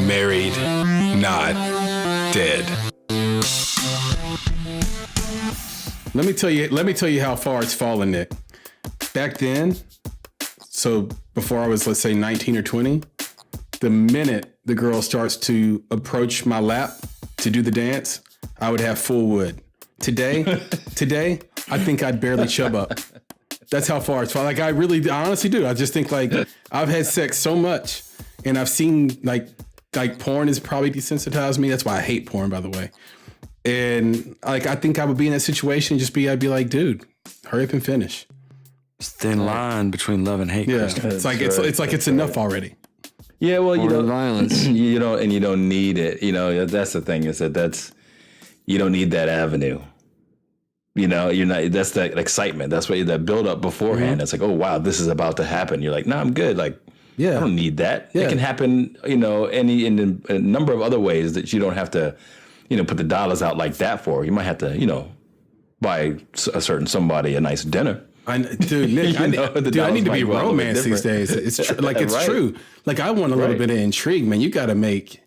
married, not dead. Let me tell you how far it's fallen, Nick. Back then, so before I was, let's say, 19 or 20, the minute the girl starts to approach my lap to do the dance, I would have full wood. Today, I think I'd barely chub up. That's how far it's fallen. Like, I honestly do. I just think, like, I've had sex so much, and I've seen, like porn has probably desensitized me. That's why I hate porn, by the way. And like, I think I would be in that situation. I'd be like, dude, hurry up and finish. It's a thin line between love and hate. Yeah, it's enough already. Yeah, well, you don't violence. You don't need it. You know, that's the thing is that you don't need that avenue. You know, you're not. That's that excitement. That's what that build up beforehand. Mm-hmm. It's like, oh wow, this is about to happen. You're like, no, I'm good. Like, I don't need that. Yeah. It can happen. You know, in a number of other ways that you don't have to. You know, put the dollars out like that for. You might have to, you know, buy a certain somebody a nice dinner. Dude, Nick, I need to be romance these days. It's like it's right. True. Like, I want a little bit of intrigue, man. You got to make.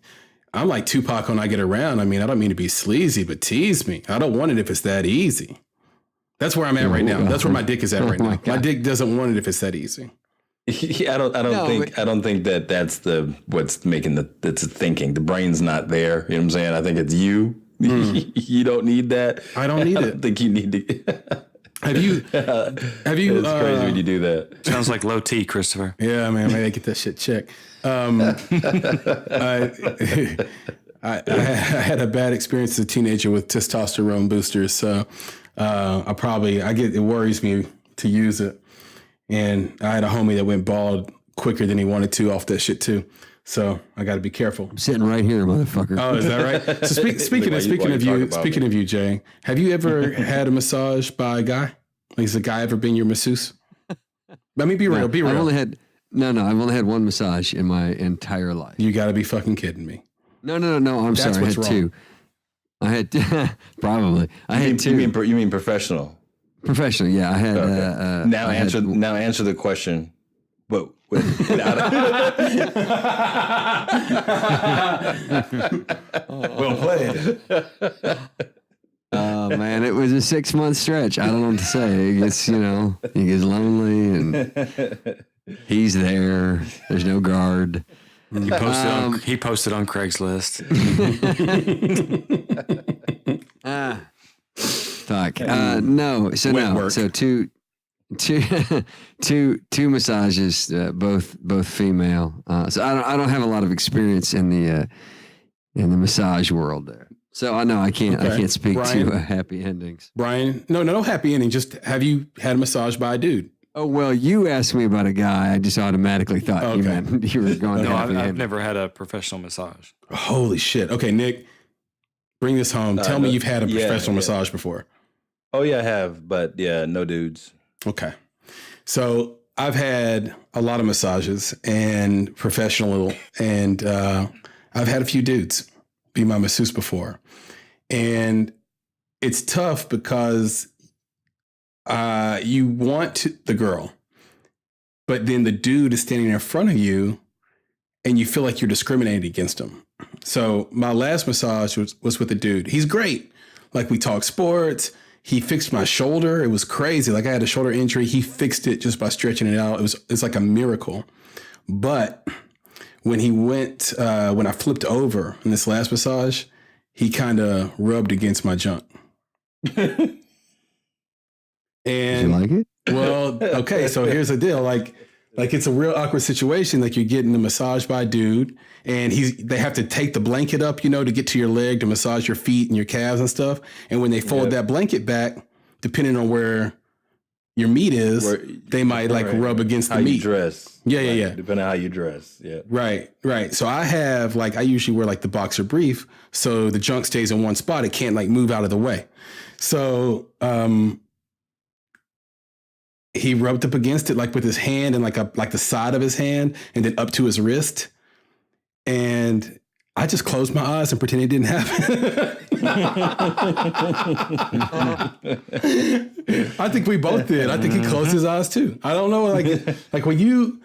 I'm like Tupac when I get around. I mean, I don't mean to be sleazy, but tease me. I don't want it if it's that easy. That's where I'm at right now. That's where my dick is at right now. My dick doesn't want it if it's that easy. I don't think that's what's making that's thinking. The brain's not there. You know what I'm saying? I think it's you. You don't need that. I don't need it. I don't think you need to. Have you? It's crazy when you do that. Sounds like low T, Christopher. Yeah, man. Maybe I get that shit checked. I had a bad experience as a teenager with testosterone boosters, so it worries me to use it. And I had a homie that went bald quicker than he wanted to off that shit too. So I got to be careful. I'm sitting right here, motherfucker. Oh, is that right? So speaking of you, Jay, have you ever had a massage by a guy? Like, has a guy ever been your masseuse? Let me be real. Be real. I've only had one massage in my entire life. You got to be fucking kidding me. No. I'm sorry. I had two. I had probably. I had two. You mean professional? Professional, yeah. I had. Okay. Now answer the question. But well played. Oh man, it was a 6-month stretch. I don't know what to say. He gets lonely, and he's there. There's no guard. He posted on Craigslist. Fuck. No. So no. So two massages, both female. So I don't have a lot of experience in the massage world there. So I know I can't speak to happy endings. Brian, no happy ending. Just, have you had a massage by a dude? Oh, well, you asked me about a guy. I just automatically thought you meant you were going to happy ending. I've never had a professional massage. Holy shit. Okay, Nick, bring this home. Tell me you've had a professional massage before. Oh yeah, I have, but yeah, no dudes. Okay. So I've had a lot of massages and professional, and I've had a few dudes be my masseuse before. And it's tough because you want the girl, but then the dude is standing in front of you and you feel like you're discriminating against him. So my last massage was with a dude. He's great. Like, we talk sports. He fixed my shoulder. It was crazy. Like, I had a shoulder injury. He fixed it just by stretching it out. It's like a miracle. But when he went, when I flipped over in this last massage, he kind of rubbed against my junk. And did you like it? Well, okay. So here's the deal. Like it's a real awkward situation. Like, you're getting a massage by a dude, and they have to take the blanket up, to get to your leg to massage your feet and your calves and stuff. And when they fold that blanket back, depending on where your meat is, they might rub against the meat. How you dress. Yeah. Depending on how you dress. Yeah. Right. So I usually wear the boxer brief, so the junk stays in one spot. It can't move out of the way. So, he rubbed up against it with his hand and the side of his hand, and then up to his wrist. And I just closed my eyes and pretended it didn't happen. I think we both did. I think he closed his eyes too. I don't know, like when you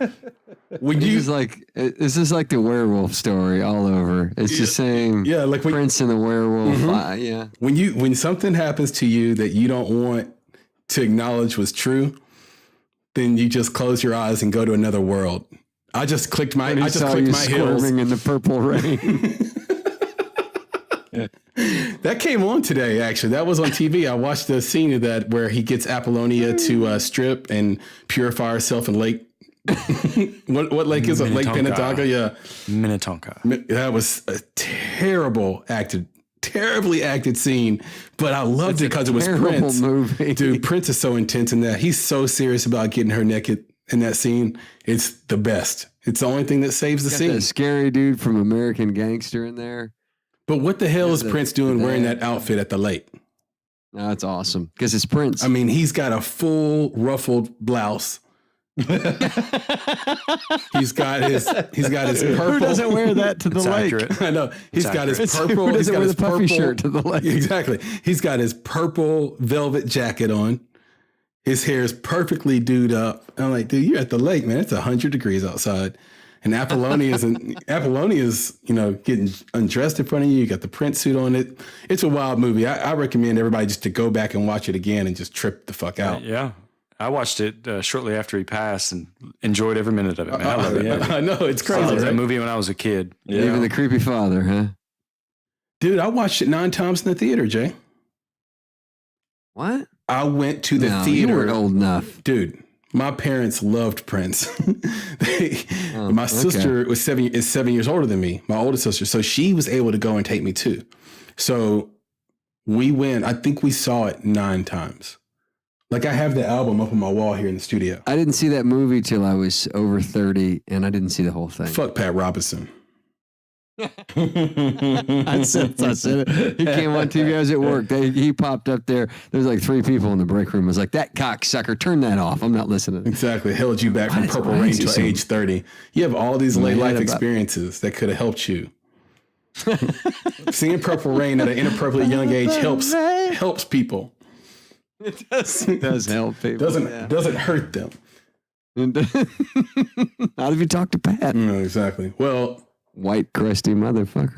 this is like the werewolf story all over. It's the same. Yeah, like Prince and the werewolf. Yeah. When something happens to you that you don't want to acknowledge was true, then you just close your eyes and go to another world. I just clicked my heels squirming in the purple rain. That came on today, actually. That was on TV. I watched the scene of that where he gets Apollonia to strip and purify herself in Lake. what lake is it? Lake Minnetonka? Yeah. Minnetonka. That was a terribly acted scene, but I loved it because it was Prince. Movie. Dude, Prince is so intense in that. He's so serious about getting her naked in that scene. It's the best. It's the only thing that saves the scene. That scary dude from American Gangster in there. But what the hell is Prince doing wearing that outfit at the lake? No, that's awesome because it's Prince. I mean, he's got a full ruffled blouse. He's got his purple. Who doesn't wear that to the lake? Accurate. I know. He's got his purple. Who He's doesn't got wear his the puffy shirt to the lake? Exactly. He's got his purple velvet jacket on. His hair is perfectly dewed up. I'm like, dude, you're at the lake, man. It's 100 degrees outside. And Apollonia is, getting undressed in front of you. You got the Prince suit on it. It's a wild movie. I recommend everybody just to go back and watch it again and just trip the fuck out. Yeah. I watched it shortly after he passed and enjoyed every minute of it, man. I love it. I know. It's crazy. I loved right? that movie when I was a kid. Yeah. Even the creepy father, huh? Dude, I watched it 9 times in the theater, Jay. What? I went to the theater. You weren't old enough. Dude, my parents loved Prince. My sister is 7 years older than me, my older sister. So she was able to go and take me too. So we went, I think we saw it 9 times. Like I have the album up on my wall here in the studio. I didn't see that movie till I was over 30 and I didn't see the whole thing. Fuck Pat Robinson. I said it. He came on TV. I was at work. He popped up there. There's like 3 people in the break room. I was like, that cocksucker, turn that off. I'm not listening. Exactly. Held you back from Purple Rain till age 30. You have all these late life experiences that could have helped you. Seeing Purple Rain at an inappropriately young age helps people. It does help people. Doesn't hurt them. Not if you talk to Pat. No, exactly. Well, white crusty motherfucker.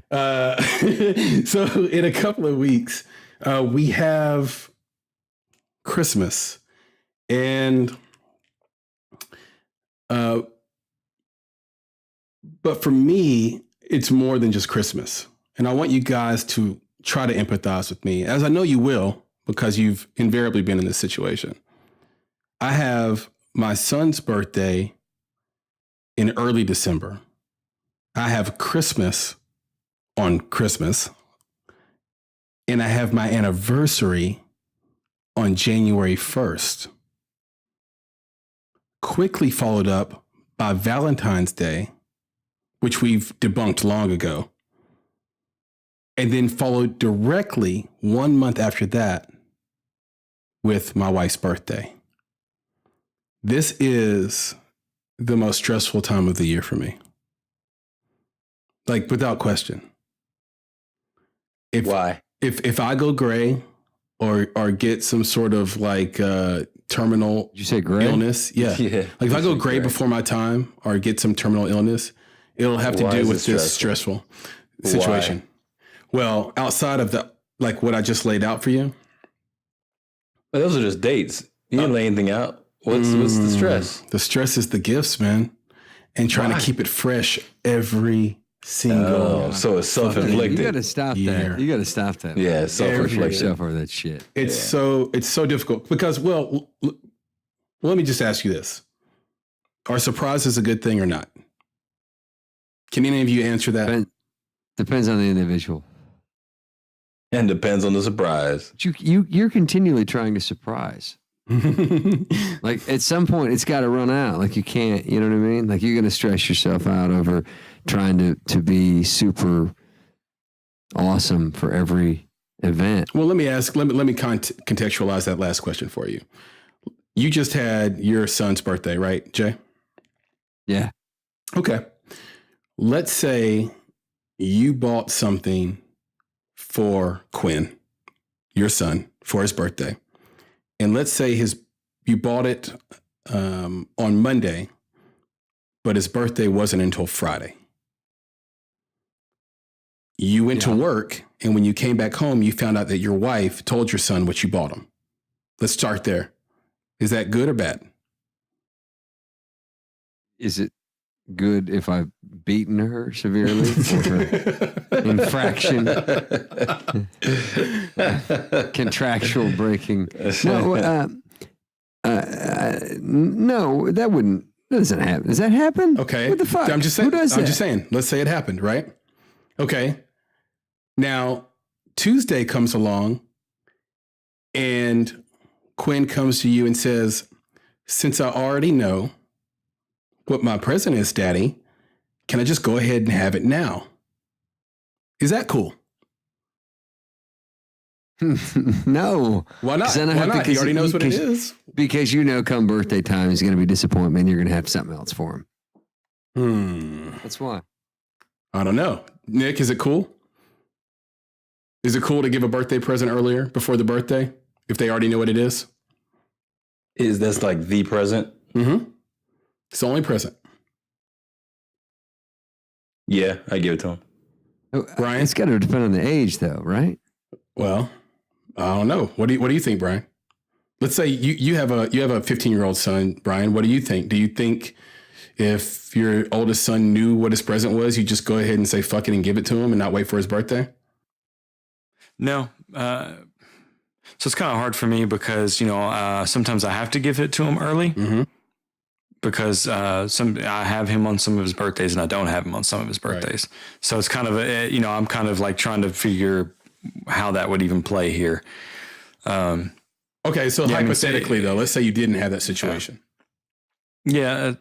So in a couple of weeks, we have Christmas, and but for me, it's more than just Christmas, and I want you guys to try to empathize with me, as I know you will, because you've invariably been in this situation. I have my son's birthday in early December. I have Christmas on Christmas, and I have my anniversary on January 1st. Quickly followed up by Valentine's Day, which we've debunked long ago, and then followed directly 1 month after that with my wife's birthday. This is the most stressful time of the year for me. Like, without question. Why? If I go gray or get some sort of like terminal Did you say gray? illness, yeah. Like if I go gray before my time or get some terminal illness, it'll have to do with this stressful situation. Well, outside of like what I just laid out for you. But those are just dates. You didn't lay anything out. What's the stress? The stress is the gifts, man. And trying to keep it fresh every single. So it's self-inflicted. You got to stop that. You got to stop that. Yeah, self-inflicted. Yourself over that shit. It's so difficult because, well, let me just ask you this. Are surprises a good thing or not? Can any of you answer that? Depends on the individual. And depends on the surprise. You're continually trying to surprise. Like at some point it's got to run out. Like you can't, you know what I mean? Like you're going to stress yourself out over trying to be super awesome for every event. Well, let me contextualize that last question for you. You just had your son's birthday, right, Jay? Yeah. Okay. Let's say you bought something for Quinn, your son, for his birthday. And let's say you bought it on Monday, but his birthday wasn't until Friday. You went to work, and when you came back home, you found out that your wife told your son what you bought him. Let's start there. Is that good or bad? Is it good if I've beaten her severely for her infraction? Contractual breaking. No, no, that doesn't happen. Does that happen? Okay. What the fuck? I'm just saying. Who does that? I'm just saying. Let's say it happened, right? Okay. Now, Tuesday comes along and Quinn comes to you and says, since I already know what my present is, Daddy, can I just go ahead and have it now? Is that cool? No. Why not? Then Why not? He already knows what it is. Because come birthday time, he's going to be disappointment and you're going to have something else for him. That's why. I don't know. Nick, is it cool? Is it cool to give a birthday present earlier before the birthday if they already know what it is? Is this like the present? Mm-hmm. It's the only present. Yeah, I give it to him. Brian? It's got to depend on the age, though, right? Well, I don't know. What do you think, Brian? Let's say you have a 15-year-old son, Brian. What do you think? Do you think if your oldest son knew what his present was, you just go ahead and say fuck it and give it to him and not wait for his birthday? No. So it's kind of hard for me because, sometimes I have to give it to him early because I have him on some of his birthdays and I don't have him on some of his birthdays. Right. So it's kind of, I'm kind of like trying to figure how that would even play here. Okay. So hypothetically though, let's say you didn't have that situation. No,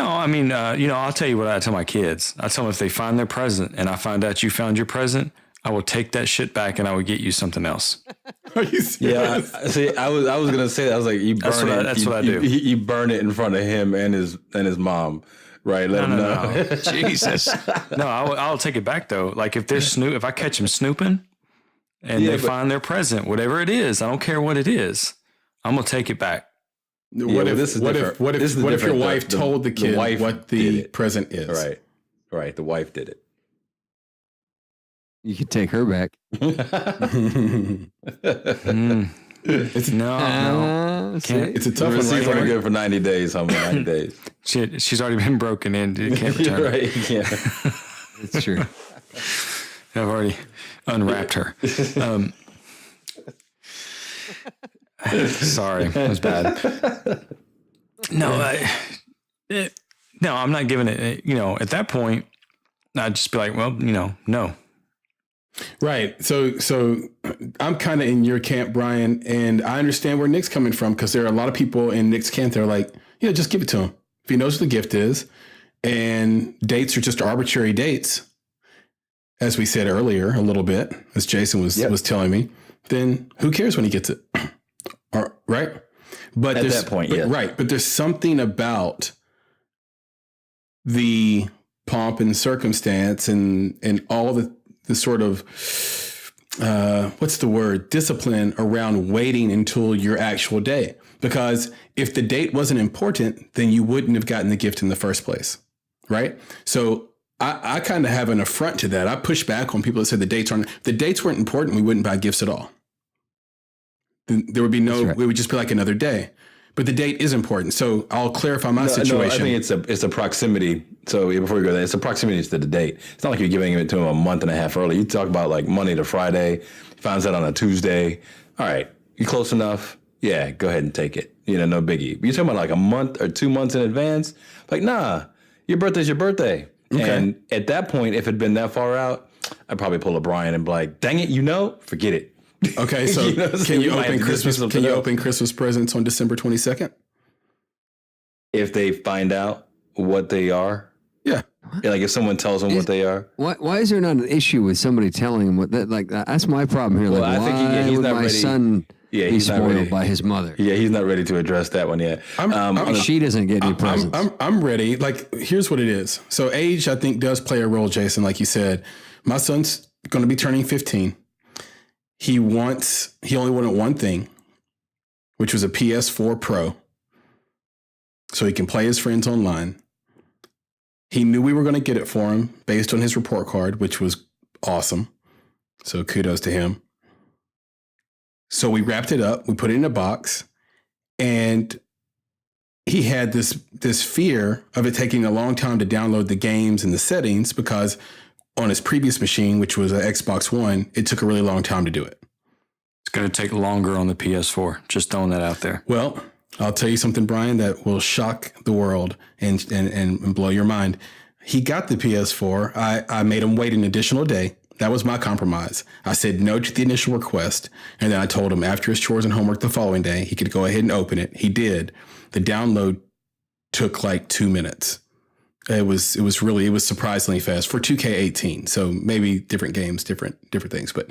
I mean, I'll tell you what I tell my kids. I tell them if they find their present and I find out you found your present, I will take that shit back and I will get you something else. Are you serious? Yeah. See, I was gonna say that. I was like, you burn it. That's what I do. You burn it in front of him and his mom, right? Let him know. No. Jesus. No, I'll take it back though. Like if if I catch them snooping and they find their present, whatever it is, I don't care what it is, I'm gonna take it back. What if your wife told the kid what the present is? Right. The wife did it. You could take her back. It's a tough one. She's only good for 90 days. 90 days. She's already been broken in. You can't return her. Right. Yeah. It's true. I've already unwrapped her. Sorry, that was bad. No, I'm not giving it. At that point, I'd just be like, well, no. Right. So I'm kind of in your camp, Brian, and I understand where Nick's coming from because there are a lot of people in Nick's camp that are like, yeah, just give it to him. If he knows what the gift is, and dates are just arbitrary dates, as we said earlier, a little bit, as Jason was telling me, then who cares when he gets it? Right. But at that point, yeah. Right. But there's something about the pomp and circumstance and all the sort of, what's the word? Discipline around waiting until your actual day. Because if the date wasn't important, then you wouldn't have gotten the gift in the first place. Right. So I kind of have an affront to that. I push back on people that said the dates weren't important. We wouldn't buy gifts at all. There would be it would just be like another day. But the date is important. So I'll clarify my situation. No, I think it's a proximity. So before we go there, it's a proximity to the date. It's not like you're giving it to him a month and a half early. You talk about like Monday to Friday. He finds out on a Tuesday. All right, you close enough? Yeah, go ahead and take it. No biggie. But you're talking about like a month or 2 months in advance? Like, nah, your birthday's your birthday. Okay. And at that point, if it had been that far out, I'd probably pull a Brian and be like, dang it, forget it. Okay, so can you open Christmas presents on December 22nd? If they find out what they are? Yeah. Like if someone tells them what they are? Why is there not an issue with somebody telling him what that? Like that's my problem here. Well, like, I think he's not my ready. Son be spoiled by his mother? Yeah, he's not ready to address that one yet. She doesn't get any presents. I'm ready. Like, here's what it is. So age, I think, does play a role, Jason. Like you said, my son's going to be turning 15 he only wanted one thing, which was a PS4 Pro, so he can play his friends online. He knew we were going to get it for him based on his report card, which was awesome. So kudos to him. So we wrapped it up. We put it in a box, and he had this fear of it taking a long time to download the games and the settings, because on his previous machine, which was an Xbox One, it took a really long time to do it. It's going to take longer on the PS4. Just throwing that out there. Well, I'll tell you something, Brian, that will shock the world and blow your mind. He got the PS4. I made him wait an additional day. That was my compromise. I said no to the initial request, and then I told him after his chores and homework the following day, he could go ahead and open it. He did. The download took like 2 minutes. It was surprisingly fast for 2K18. So maybe different games, different things, but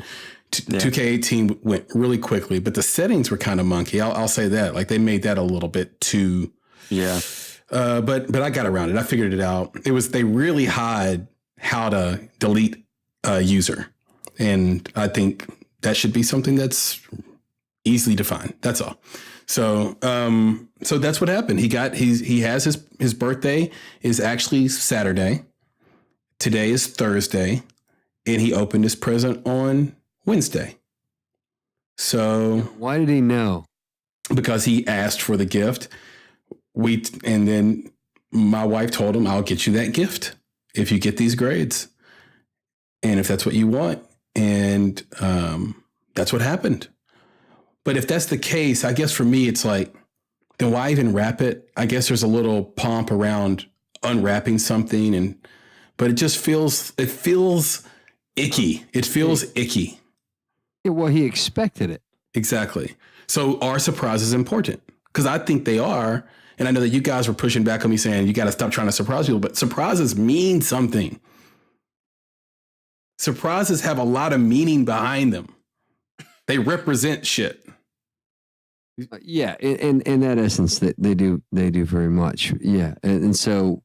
2K18 went really quickly. But the settings were kind of monkey. I'll say that. Like they made that a little bit too. Yeah. But I got around it. I figured it out. They really hide how to delete a user, and I think that should be something that's easily defined. That's all. So that's what happened. He has his birthday is actually Saturday. Today is Thursday, and he opened his present on Wednesday. So why did he know? Because he asked for the gift. And then my wife told him, I'll get you that gift if you get these grades. And if that's what you want. And that's what happened. But if that's the case, I guess for me, it's like, then why even wrap it? I guess there's a little pomp around unwrapping something, but it just feels icky. It feels icky. Yeah, well, he expected it. Exactly. So our surprise is important, because I think they are. And I know that you guys were pushing back on me saying you got to stop trying to surprise people, but surprises mean something. Surprises have a lot of meaning behind them. They represent shit. Yeah, in that essence, that they do very much. Yeah, and so,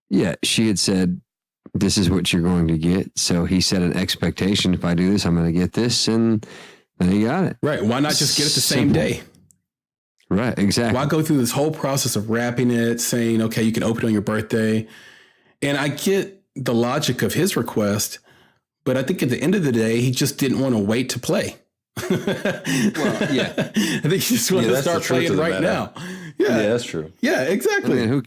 yeah, she had said, "This is what you're going to get." So he set an expectation: if I do this, I'm going to get this, and he got it. Right? Why not just get it the same day? Right. Exactly. Why go through this whole process of wrapping it, saying, "Okay, you can open it on your birthday"? And I get the logic of his request, but I think at the end of the day, he just didn't want to wait to play. Well, yeah, I think he just wanted to start playing right now. Yeah, that's true. Yeah, exactly. I mean,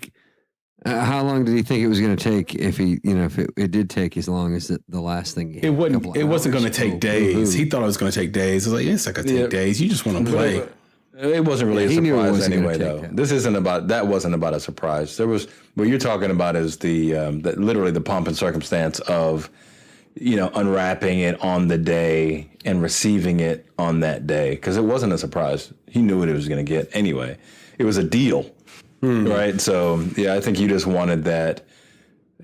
how long did he think it was going to take? If it did take as long as the last thing, it wasn't going to take days. He thought it was going to take days. I was like, it's not going to take days. You just want to play. It wasn't really a surprise anyway, though. That. That wasn't about a surprise. There was what you're talking about is the literally the pomp and circumstance of, unwrapping it on the day and receiving it on that day, because it wasn't a surprise. He knew what he was going to get anyway. It was a deal, right? So yeah, I think you just wanted that,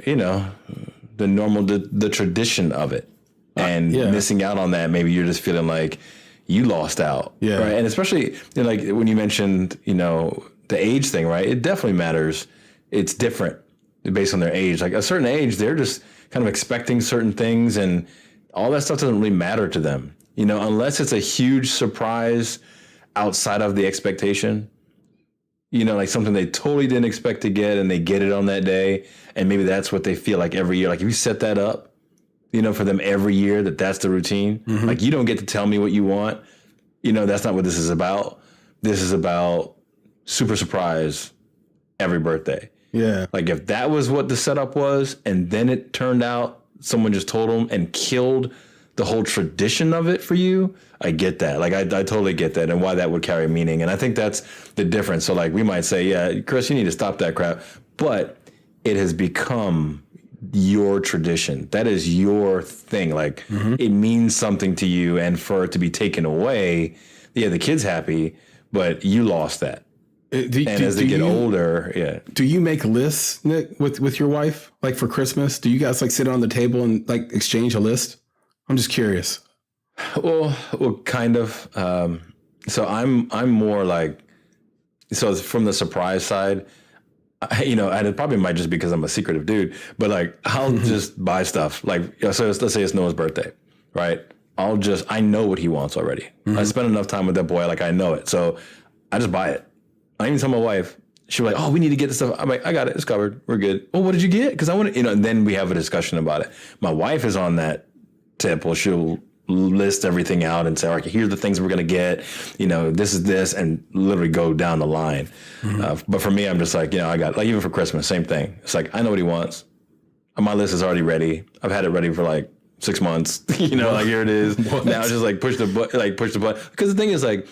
the normal, the tradition of it, and missing out on that. Maybe you're just feeling like you lost out, right? And especially like when you mentioned, the age thing, right? It definitely matters. It's different based on their age. Like a certain age, they're just kind of expecting certain things, and all that stuff doesn't really matter to them, unless it's a huge surprise outside of the expectation, like something they totally didn't expect to get and they get it on that day. And maybe that's what they feel like every year. Like if you set that up, for them every year, that's the routine. Mm-hmm. Like you don't get to tell me what you want. That's not what this is about. This is about super surprise every birthday. Yeah. Like if that was what the setup was, and then it turned out someone just told them and killed the whole tradition of it for you, I get that. Like I totally get that, and why that would carry meaning. And I think that's the difference. So like we might say, yeah, Chris, you need to stop that crap. But it has become your tradition. That is your thing. Like it means something to you, and for it to be taken away, yeah, the kid's happy, but you lost that. As they get older, yeah. Do you make lists, Nick, with your wife, like for Christmas? Do you guys like sit on the table and like exchange a list? I'm just curious. Well, kind of. So I'm more like, so from the surprise side, and it probably might just be because I'm a secretive dude, but like I'll just buy stuff. Like, so let's say it's Noah's birthday, right? I know what he wants already. I spent enough time with that boy. Like, I know it. So I just buy it. I even tell my wife, she'll be like, oh, we need to get this stuff. I'm like, I got it. It's covered. We're good. Oh, what did you get? Because I want to, and then we have a discussion about it. My wife is on that tip. Well, she'll list everything out and say, all right, here's the things we're going to get. This is this, and literally go down the line. But for me, I'm just like, I got, like, even for Christmas, same thing. It's like, I know what he wants. My list is already ready. I've had it ready for like 6 months, like, here it is. Now it's just like push the button. Because the thing is, like,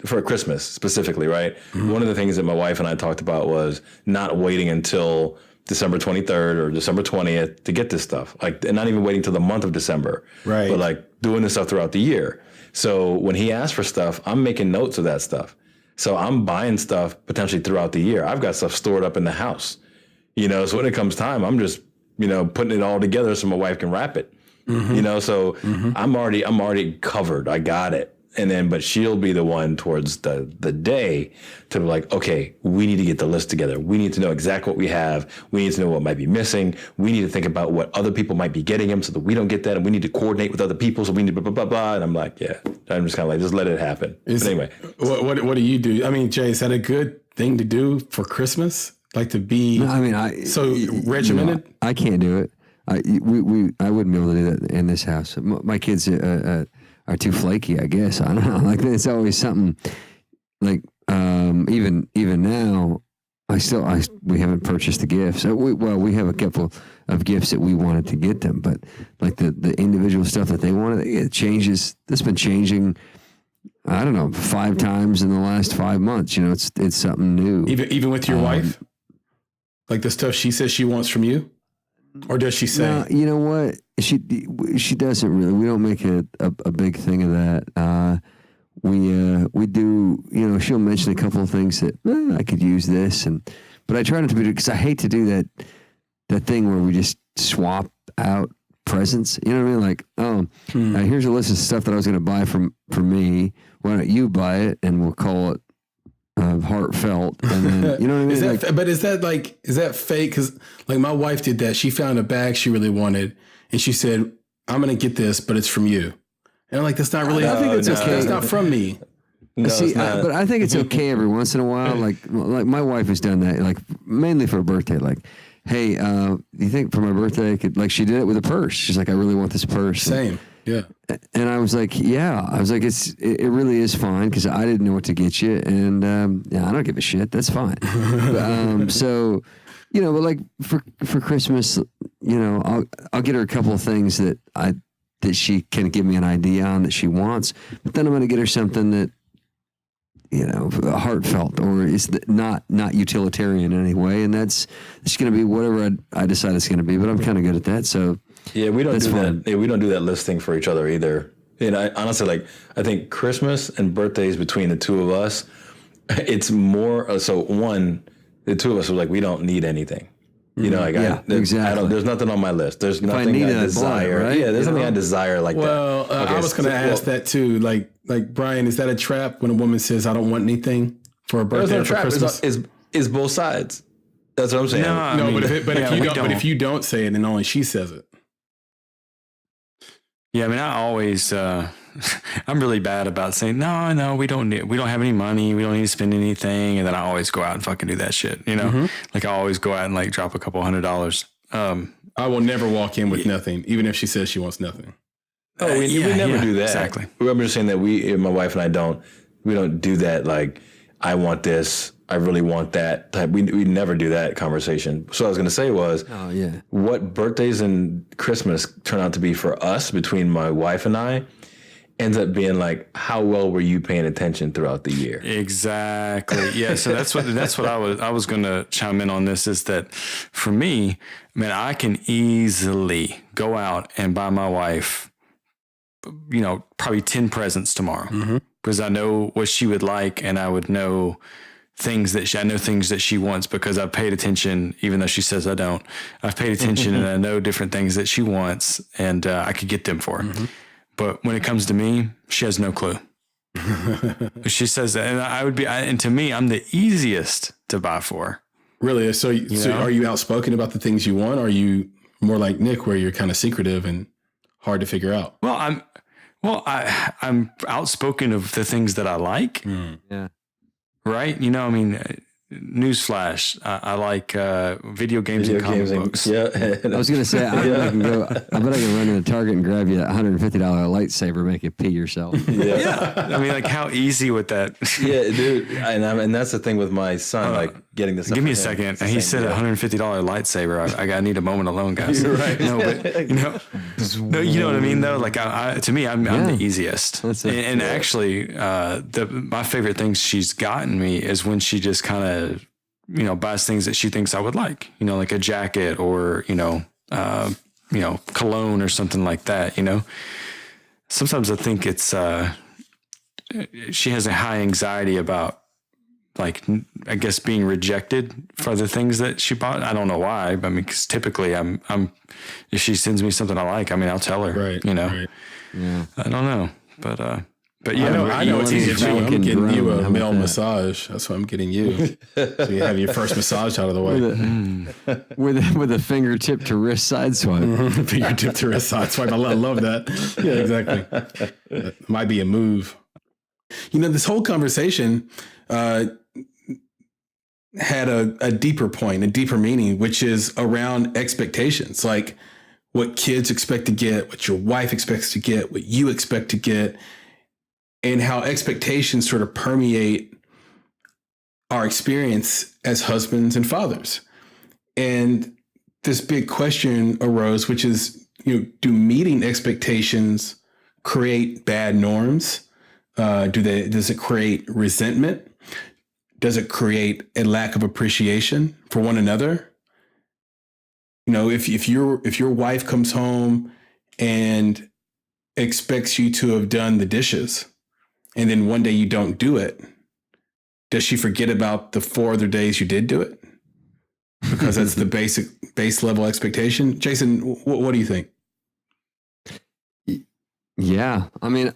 for Christmas specifically, right? One of the things that my wife and I talked about was not waiting until December 23rd or December 20th to get this stuff. Like, and not even waiting till the month of December. Right. But like doing this stuff throughout the year. So when he asks for stuff, I'm making notes of that stuff. So I'm buying stuff potentially throughout the year. I've got stuff stored up in the house. So when it comes time, I'm just, putting it all together so my wife can wrap it. So I'm already covered. I got it. And then, but she'll be the one towards the day to be like, okay, we need to get the list together. We need to know exactly what we have. We need to know what might be missing. We need to think about what other people might be getting them so that we don't get that. And we need to coordinate with other people. So we need to blah, blah, blah, blah. And I'm like, yeah, I'm just kind of like, just let it happen. But anyway. What do you do? I mean, Jay, is that a good thing to do for Christmas? Like to be so regimented? I can't do it. I wouldn't be able to do that in this house. My kids are too flaky, I guess. I don't know. Like, it's always something. Like, even now, we haven't purchased the gifts. We have a couple of gifts that we wanted to get them, but like the individual stuff that they wanted, it changes. That's been changing. I don't know, 5 times in the last 5 months. It's something new. Even with your wife, like the stuff she says she wants from you. Or does she say? No, you know what? She doesn't really. We don't make a big thing of that. We do. She'll mention a couple of things that I could use this, but I try not to do it because I hate to do that thing where we just swap out presents. You know what I mean? Like, here's a list of stuff that I was going to buy for me. Why don't you buy it, and we'll call it heartfelt, and then, you know what I mean? Is that fake? Because like my wife did that. She found a bag she really wanted, and she said, "I'm going to get this, but it's from you." And I'm like, "That's not really. I think it's okay. It's not from me." No, but I think it's okay every once in a while. Like my wife has done that, like mainly for a birthday. Like, hey, do you think for my birthday I could? Like, she did it with a purse. She's like, "I really want this purse." Same. Yeah. And I was like, yeah. I was like, it really is fine because I didn't know what to get you, and I don't give a shit. That's fine. So, but like for Christmas, I'll get her a couple of things that she can give me an idea on that she wants, but then I'm going to get her something that heartfelt or is not utilitarian in any way, and it's going to be whatever I decide it's going to be. But I'm kind of good at that, so. Yeah, we don't do that. Yeah, we don't do that listing for each other either. And I honestly, I think Christmas and birthdays between the two of us, it's more. So one, the two of us are like, we don't need anything. Exactly. There's nothing on my list. There's nothing I desire. Right? Yeah, there's nothing I desire like that. Well, I was going to ask that too. Like Brian, is that a trap when a woman says, "I don't want anything for a birthday or for Christmas"? It's both sides. That's what I'm saying. But if you don't say it and only she says it. Yeah, I mean, I always, I'm really bad about saying, no, we don't have any money. We don't need to spend anything. And then I always go out and fucking do that shit, Like, I always go out and like drop a couple $100. I will never walk in with nothing, even if she says she wants nothing. Oh, we never do that. Exactly. I'm just saying that my wife and I we don't do that. Like, I want this, I really want that type. We never do that conversation. So what I was going to say was, what birthdays and Christmas turn out to be for us between my wife and I ends up being like, how well were you paying attention throughout the year? Exactly. Yeah. So that's what I was going to chime in on this is that for me, man, I can easily go out and buy my wife, probably 10 presents tomorrow because I know what she would like, and I would know things that she wants because I've paid attention, even though she says I don't. I've paid attention and I know different things that she wants, and I could get them for her. But when it comes to me, she has no clue. She says that, and to me, I'm the easiest to buy for. Really? So are you outspoken about the things you want? Or are you more like Nick, where you're kind of secretive and hard to figure out? Well, I'm outspoken of the things that I like. Yeah. Right. You know, I mean, newsflash. I like video games and comic books. Yeah. I was going to say, I bet I can run into Target and grab you that $150 lightsaber, make you pee yourself. Yeah. I mean, like, how easy would that? Yeah, dude. And that's the thing with my son, like getting this. Give me a second. He said $150 lightsaber. I need a moment alone, guys. You're right. No, but you know what I mean, though. Like, to me, I'm the easiest. And actually, my favorite things she's gotten me is when she just kind of, buys things that she thinks I would like. Like a jacket or cologne or something like that. Sometimes I think it's she has a high anxiety about, like, I guess, being rejected for the things that she bought. I don't know why. I mean, because typically I'm if she sends me something I like, I mean, I'll tell her. Right. Right. Yeah. I don't know, but yeah, I know it's easy for you. I'm getting you a male that? massage. That's what I'm getting you. So you have your first massage out of the way. With a fingertip to wrist side swipe. Fingertip to wrist side swipe. I love that. Yeah, exactly. That might be a move. This whole conversation had a deeper point, a deeper meaning, which is around expectations, like what kids expect to get, what your wife expects to get, what you expect to get, and how expectations sort of permeate our experience as husbands and fathers. And this big question arose, which is, do meeting expectations create bad norms? Does it create resentment? Does it create a lack of appreciation for one another? If your wife comes home and expects you to have done the dishes, and then one day you don't do it, does she forget about the 4 other days you did do it? Because that's the base level expectation. Jason, what do you think? Yeah, I mean,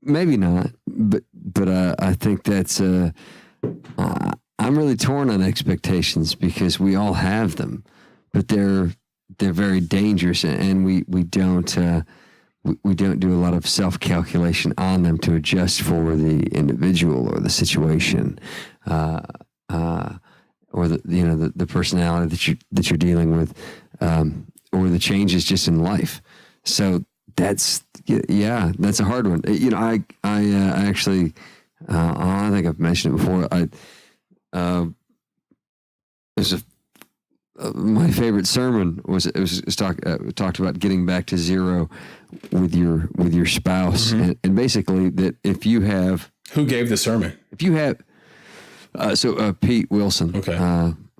maybe not, but I think that's I'm really torn on expectations because we all have them, but they're very dangerous, and we don't do a lot of self-calculation on them to adjust for the individual or the situation, or the personality that you're dealing with, or the changes just in life. So that's a hard one. I actually, I think I've mentioned it before. My favorite sermon talked about getting back to zero with your spouse, and basically that if you have, who gave the sermon? If you have, Pete Wilson,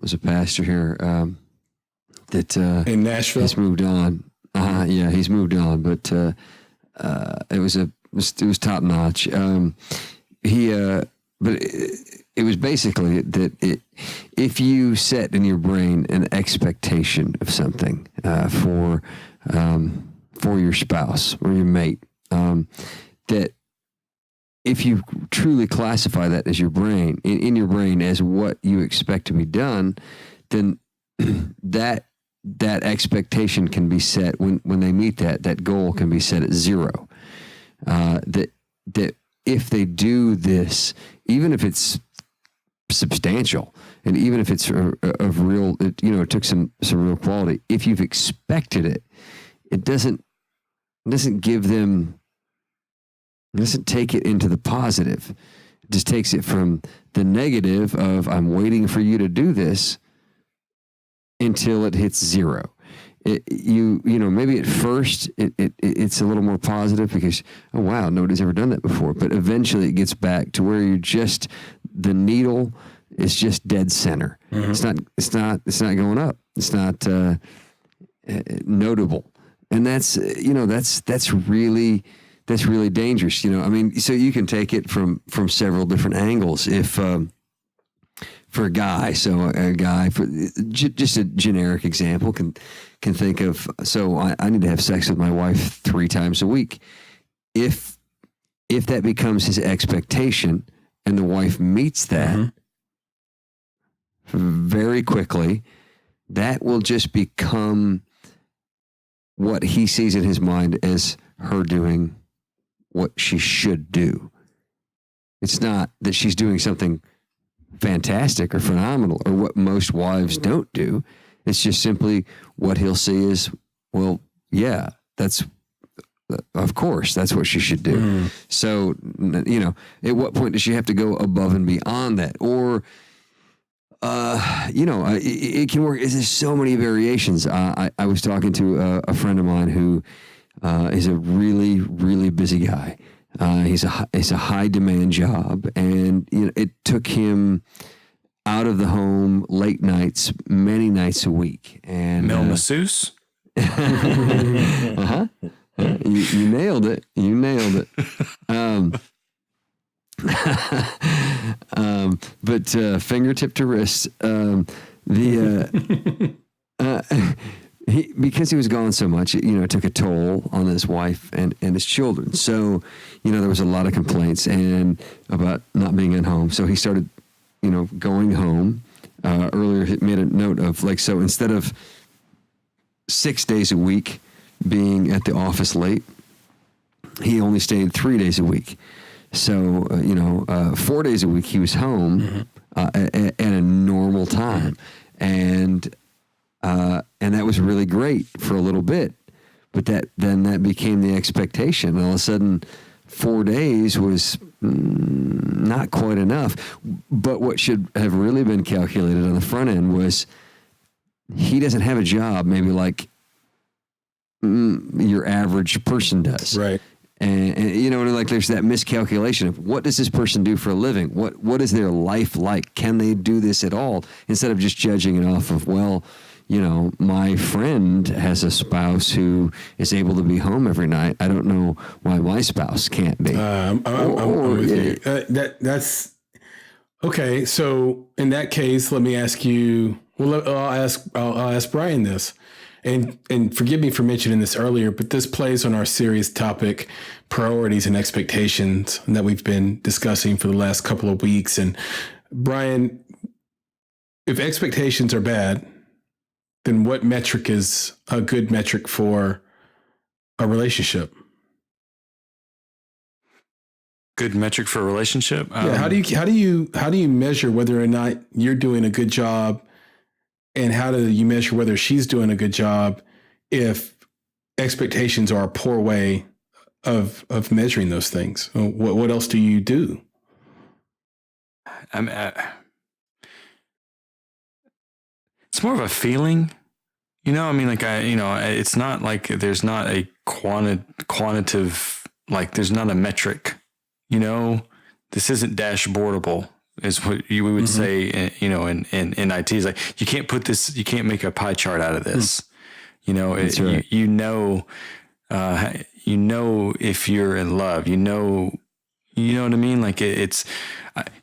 was a pastor here that in Nashville. He's moved on. He's moved on, but it was top notch. But it was basically that if you set in your brain an expectation of something for your spouse or your mate, that if you truly classify that as your brain in your brain as what you expect to be done, then that expectation can be set when they meet that goal can be set at zero. That if they do this, even if it's substantial, and even if it's of real, it took some real quality. If you've expected it, it doesn't give them. It doesn't take it into the positive. It just takes it from the negative of I'm waiting for you to do this until it hits zero. Maybe at first it's a little more positive because, oh wow, nobody's ever done that before. But eventually it gets back to where the needle is just dead center. Mm-hmm. It's not going up. It's not notable, and that's really dangerous. So you can take it from several different angles. If for a guy, for just a generic example, can think of, I need to have sex with my wife 3 times a week. If that becomes his expectation and the wife meets that very quickly, that will just become what he sees in his mind as her doing what she should do. It's not that she's doing something fantastic or phenomenal or what most wives don't do. It's just simply what he'll see is, well, yeah, of course, that's what she should do. So, at what point does she have to go above and beyond that? Or, it can work. There's so many variations. I was talking to a friend of mine who is a really, really busy guy. It's a high demand job, and it took him out of the home late nights, many nights a week. And male masseuse. Uh-huh. You nailed it. But fingertip to wrist. Because he was gone so much, it took a toll on his wife and his children. So, there was a lot of complaints and about not being at home. So he started, going home. Earlier, he made a note of so instead of 6 days a week being at the office late, he only stayed 3 days a week. So, 4 days a week he was home at a normal time. And that was really great for a little bit, but that became the expectation. All of a sudden, 4 days was not quite enough. But what should have really been calculated on the front end was he doesn't have a job maybe like your average person does. Right. And there's that miscalculation of what does this person do for a living? What is their life like? Can they do this at all? Instead of just judging it off of, my friend has a spouse who is able to be home every night. I don't know why my spouse can't be. I'm with you. That's okay. So in that case, let me ask you. Well, I'll ask Brian this, and forgive me for mentioning this earlier, but this plays on our serious topic, priorities and expectations, that we've been discussing for the last couple of weeks. And Brian, if expectations are bad, then what metric is a good metric for a relationship? Good metric for a relationship? How do you measure whether or not you're doing a good job, and how do you measure whether she's doing a good job if expectations are a poor way of measuring those things? What else do you do? It's more of a feeling, it's not like there's not a quantitative, there's not a metric, this isn't dashboardable is what we would say, in IT is like, you can't put this, you can't make a pie chart out of this, That's right. if you're in love, you know what I mean? Like it's,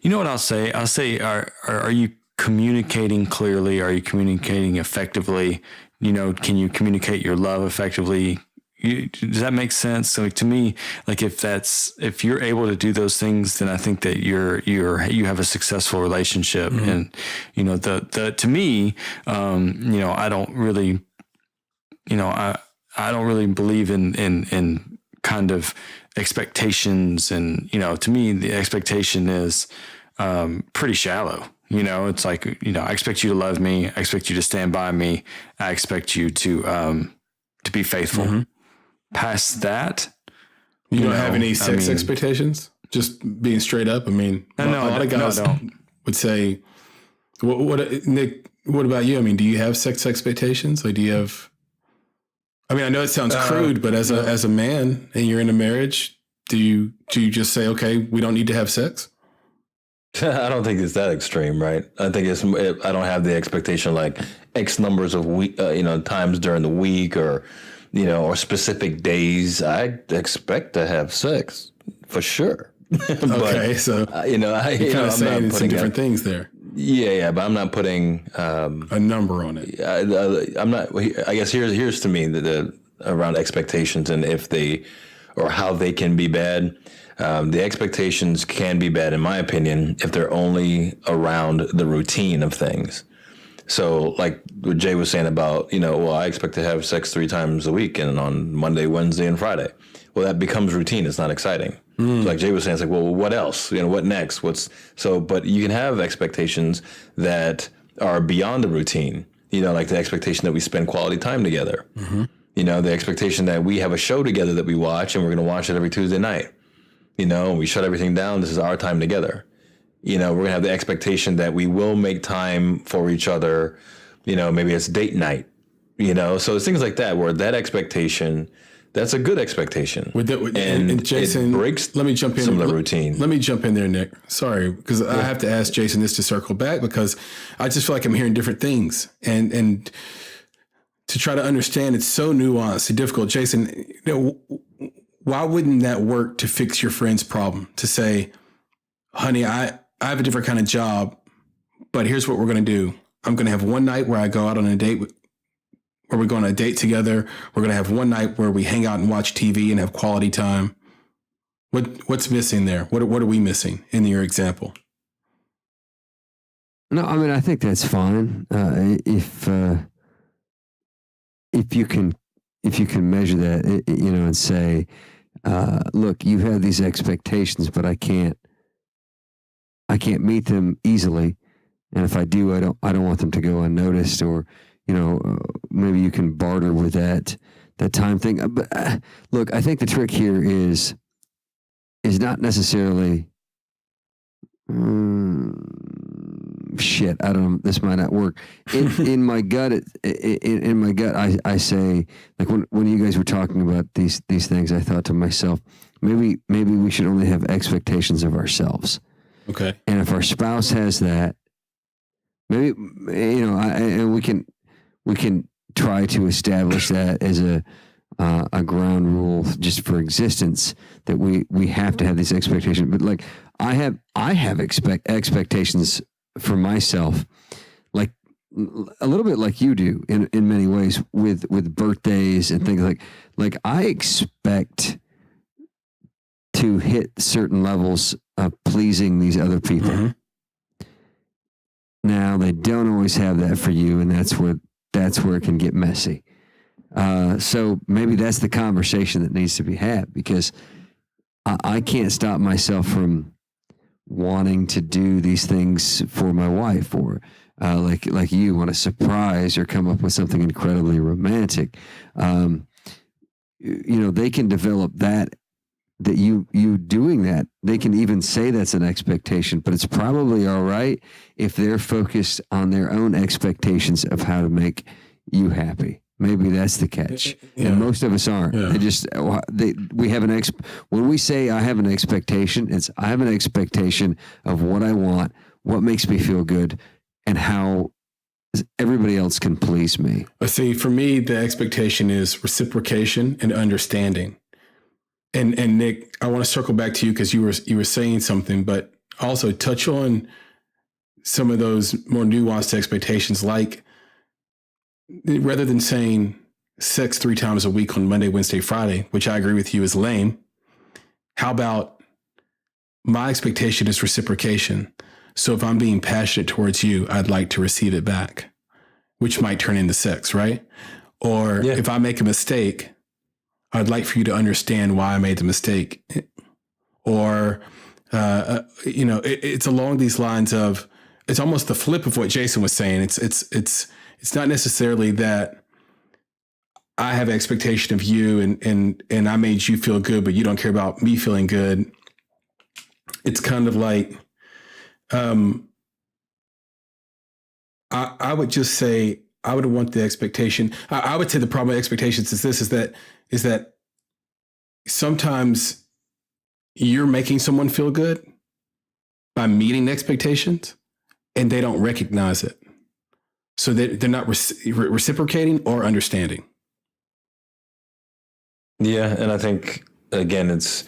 what I'll say? I'll say, are you communicating clearly? Are you communicating effectively? Can you communicate your love effectively? Does that make sense? So to me, if you're able to do those things, then I think that you have a successful relationship. And, to me, I don't really, I don't really believe in kind of expectations. And, to me, the expectation is, pretty shallow. It's like, I expect you to love me. I expect you to stand by me. I expect you to be faithful. Past that, you don't have any sex expectations? Just being straight up. A lot of guys would say, Nick, what about you? Do you have sex expectations? Like, do you have, I know it sounds crude, but as a man and you're in a marriage, do you just say, okay, we don't need to have sex? I don't think it's that extreme, right? I think I don't have the expectation like X numbers of times during the week or specific days. I expect to have sex for sure. But, okay, so I'm saying some different things there. Yeah, but I'm not putting a number on it. I'm not. I guess here's to me the around expectations and if they or how they can be bad. The expectations can be bad, in my opinion, if they're only around the routine of things. So like what Jay was saying about, well, I expect to have sex 3 times a week and on Monday, Wednesday, and Friday. Well, that becomes routine. It's not exciting. So like Jay was saying, it's like, well, what else? What next? But you can have expectations that are beyond the routine, like the expectation that we spend quality time together. The expectation that we have a show together that we watch and we're going to watch it every Tuesday night. We shut everything down. This is our time together. We're going to have the expectation that we will make time for each other. Maybe it's date night, so it's things like that where that expectation, that's a good expectation. And Jason, it breaks let me jump in. Some of the routine. Let me jump in there, Nick. Sorry, because I have to ask Jason this to circle back because I just feel like I'm hearing different things and to try to understand, it's so nuanced and difficult. Jason, why wouldn't that work to fix your friend's problem? To say, honey, I have a different kind of job, but here's what we're going to do. I'm going to have one night where I go out on a date where we go on a date together. We're going to have one night where we hang out and watch TV and have quality time. What's missing there? What are we missing in your example? No, I mean, I think that's fine. If you can measure that, and say, look, you have these expectations, but I can't meet them easily. And if I do, I don't want them to go unnoticed, or, maybe you can barter with that time thing. But look, I think the trick here is not necessarily, shit, I don't know, this might not work. In my gut, I say, like when you guys were talking about these things, I thought to myself, maybe we should only have expectations of ourselves. Okay. And if our spouse has that, maybe, and we can try to establish that as a ground rule just for existence, that we have to have these expectations. But like I have expectations for myself, like a little bit like you do in many ways with birthdays and things like I expect to hit certain levels of pleasing these other people. Mm-hmm. Now they don't always have that for you, and that's where it can get messy. So maybe that's the conversation that needs to be had, because I can't stop myself from wanting to do these things for my wife, or like you want to surprise or come up with something incredibly romantic. They can develop that you doing that. They can even say that's an expectation, but it's probably all right if they're focused on their own expectations of how to make you happy. Maybe that's the catch. Yeah. And most of us aren't. Yeah. We have when we say I have an expectation, it's I have an expectation of what I want, what makes me feel good, and how everybody else can please me. See, for me, the expectation is reciprocation and understanding. And Nick, I want to circle back to you because you were saying something, but also touch on some of those more nuanced expectations, like rather than saying sex 3 times a week on Monday, Wednesday, Friday, which I agree with you is lame. How about my expectation is reciprocation? So if I'm being passionate towards you, I'd like to receive it back, which might turn into sex, right? Or if I make a mistake, I'd like for you to understand why I made the mistake. Or, it's along these lines of, it's almost the flip of what Jason was saying. It's not necessarily that I have expectation of you and I made you feel good, but you don't care about me feeling good. It's kind of like, I would just say, I would want the expectation. I would say the problem with expectations is that sometimes you're making someone feel good by meeting expectations and they don't recognize it. So they're not reciprocating or understanding. Yeah. And I think, again, it's,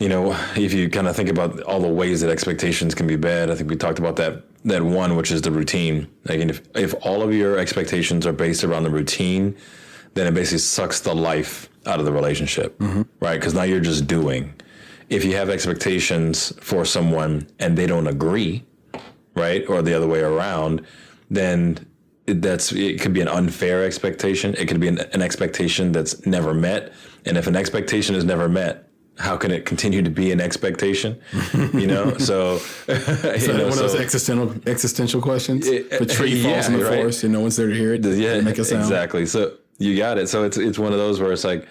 if you kind of think about all the ways that expectations can be bad, I think we talked about that one, which is the routine. Like, if all of your expectations are based around the routine, then it basically sucks the life out of the relationship, mm-hmm. right? Because now you're just doing. If you have expectations for someone and they don't agree, right, or the other way around, then it could be an unfair expectation. It could be an expectation that's never met. And if an expectation is never met, how can it continue to be an expectation? So one of those existential questions. The tree falls in the forest and no one's there to hear it. Yeah, make a sound. Exactly. So you got it. So it's one of those where it's like,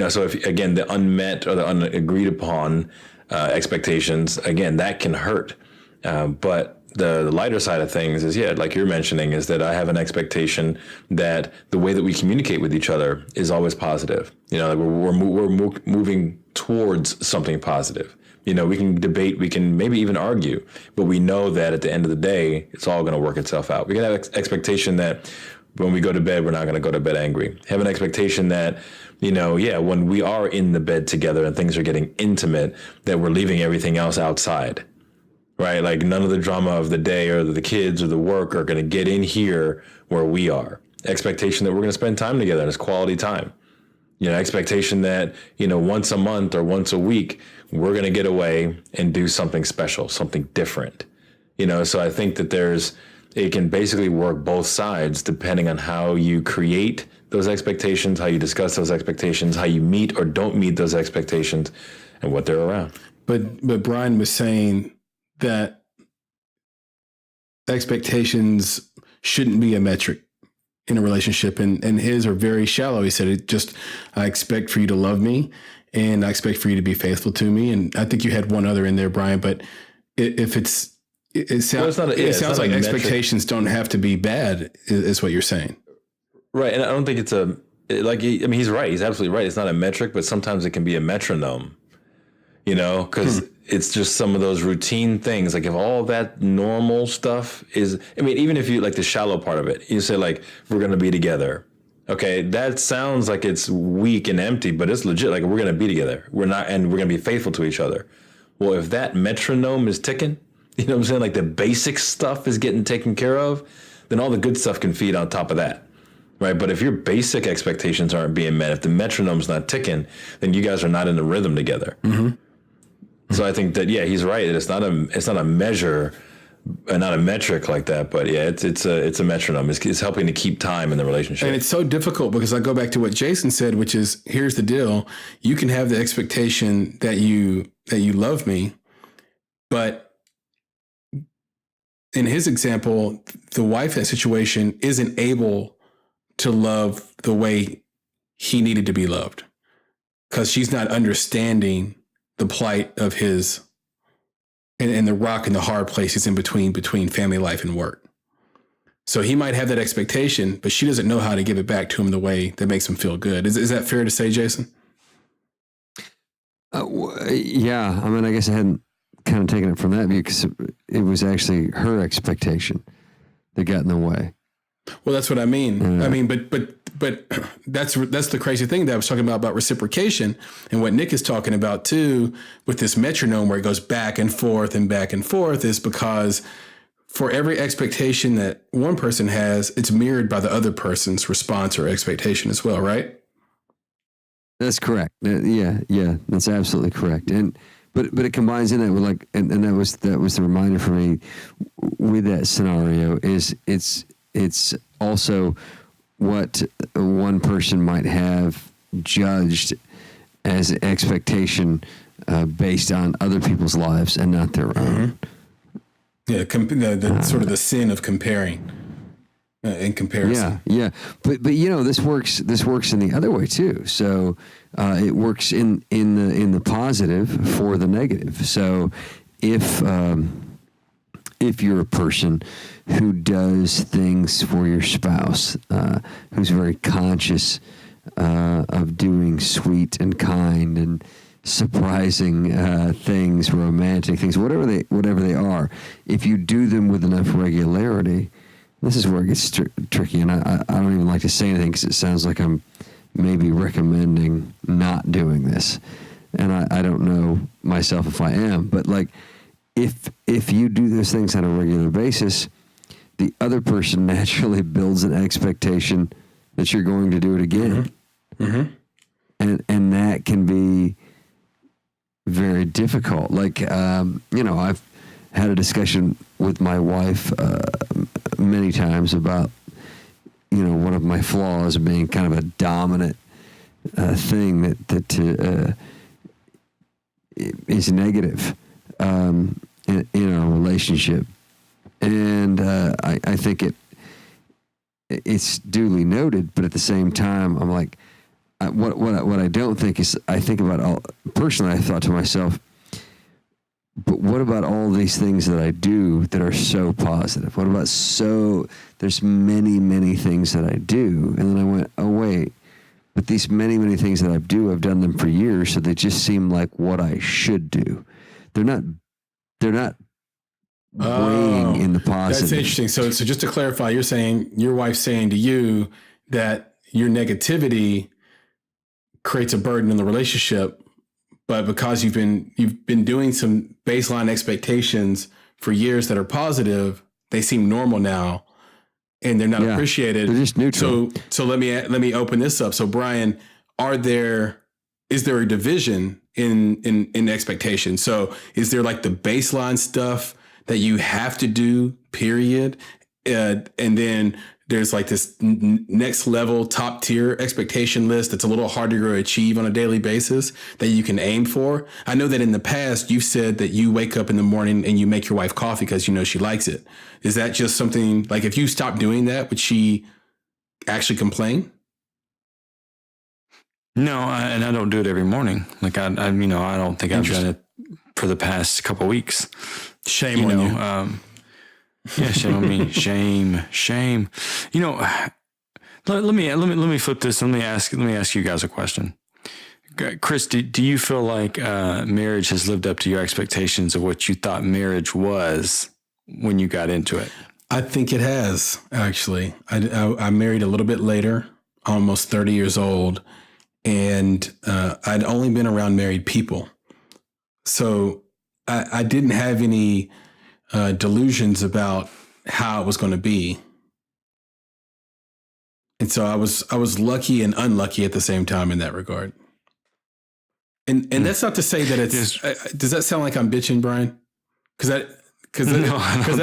so if again the unmet or the unagreed upon expectations, again, that can hurt. But the lighter side of things is, like you're mentioning, is that I have an expectation that the way that we communicate with each other is always positive. Like we're moving towards something positive. We can debate, we can maybe even argue, but we know that at the end of the day, it's all going to work itself out. We can have expectation that when we go to bed, we're not going to go to bed angry. Have an expectation that, when we are in the bed together and things are getting intimate, that we're leaving everything else outside. Right? Like none of the drama of the day or the kids or the work are going to get in here where we are. Expectation that we're going to spend time together and it's quality time. Expectation that, once a month or once a week, we're going to get away and do something special, something different. So I think that it can basically work both sides depending on how you create those expectations, how you discuss those expectations, how you meet or don't meet those expectations, and what they're around. But Brian was saying that expectations shouldn't be a metric in a relationship, and his are very shallow. He said, I expect for you to love me, and I expect for you to be faithful to me. And I think you had one other in there, Brian, but it sounds like expectations don't have to be bad, is what you're saying. Right. And I don't think it's he's right. He's absolutely right. It's not a metric, but sometimes it can be a metronome, because it's just some of those routine things. Like if all that normal stuff is, even if you like the shallow part of it, you say like, we're going to be together. Okay. That sounds like it's weak and empty, but it's legit. Like we're going to be together. We're not, and we're going to be faithful to each other. Well, if that metronome is ticking, what I'm saying? Like the basic stuff is getting taken care of, then all the good stuff can feed on top of that. Right. But if your basic expectations aren't being met, if the metronome's not ticking, then you guys are not in the rhythm together. Mm-hmm. So I think that, he's right. It's not a measure, not a metric like that, but it's a metronome. It's helping to keep time in the relationship. And it's so difficult because I go back to what Jason said, which is, here's the deal. You can have the expectation that you love me, but in his example, the wife in that situation isn't able to love the way he needed to be loved because she's not understanding the plight of his and the rock and the hard places in between family life and work. So he might have that expectation, but she doesn't know how to give it back to him the way that makes him feel good. Is that fair to say, Jason? Yeah. I guess I hadn't kind of taken it from that view because it was actually her expectation that got in the way. Well, that's what I mean. But that's the crazy thing that I was talking about reciprocation, and what Nick is talking about too with this metronome where it goes back and forth is because for every expectation that one person has, it's mirrored by the other person's response or expectation as well, right? That's correct. Yeah, that's absolutely correct. But it combines in that with and that was the reminder for me with that scenario is it's also what one person might have judged as an expectation based on other people's lives and not their own. Yeah, sort of the sin of comparing in comparison. Yeah. But this works in the other way too. So it works in the positive for the negative. So if you're a person who does things for your spouse, who's very conscious of doing sweet and kind and surprising things, romantic things, whatever they are, if you do them with enough regularity, this is where it gets tricky. And I don't even like to say anything because it sounds like I'm maybe recommending not doing this. And I don't know myself if I am, but if you do those things on a regular basis, the other person naturally builds an expectation that you're going to do it again. Mm-hmm. And that can be very difficult. I've had a discussion with my wife many times about, one of my flaws being kind of a dominant thing that is negative in a relationship. And I think it's duly noted, but at the same time, I'm like, what I don't think is, I think about personally, I thought to myself, but what about all these things that I do that are so positive? What about there's many, many things that I do. And then I went, oh, wait, but these many, many things that I've done them for years. So they just seem like what I should do. They're not weighing in the positive. That's interesting. So just to clarify, you're saying your wife's saying to you that your negativity creates a burden in the relationship, but because you've been doing some baseline expectations for years that are positive, they seem normal now, and they're not appreciated. They're just neutral. So let me open this up. So Brian, is there a division in expectations? So is there like the baseline stuff that you have to do, period, and then there's like this next level top tier expectation list that's a little harder to achieve on a daily basis that you can aim for? I know that in the past you've said that you wake up in the morning and you make your wife coffee because you know she likes it. Is that just something like, if you stop doing that, would she actually complain? No, and I don't do it every morning. Like I don't think I've done it for the past couple of weeks. Shame on you. Yeah, shame on me. Shame. Let me flip this. Let me ask you guys a question. Chris, do you feel like marriage has lived up to your expectations of what you thought marriage was when you got into it? I think it has, actually. I married a little bit later, almost 30 years old, and I'd only been around married people. So I didn't have any delusions about how it was going to be. And so I was lucky and unlucky at the same time in that regard. And that's not to say that it's, does that sound like I'm bitching, Brian? Because that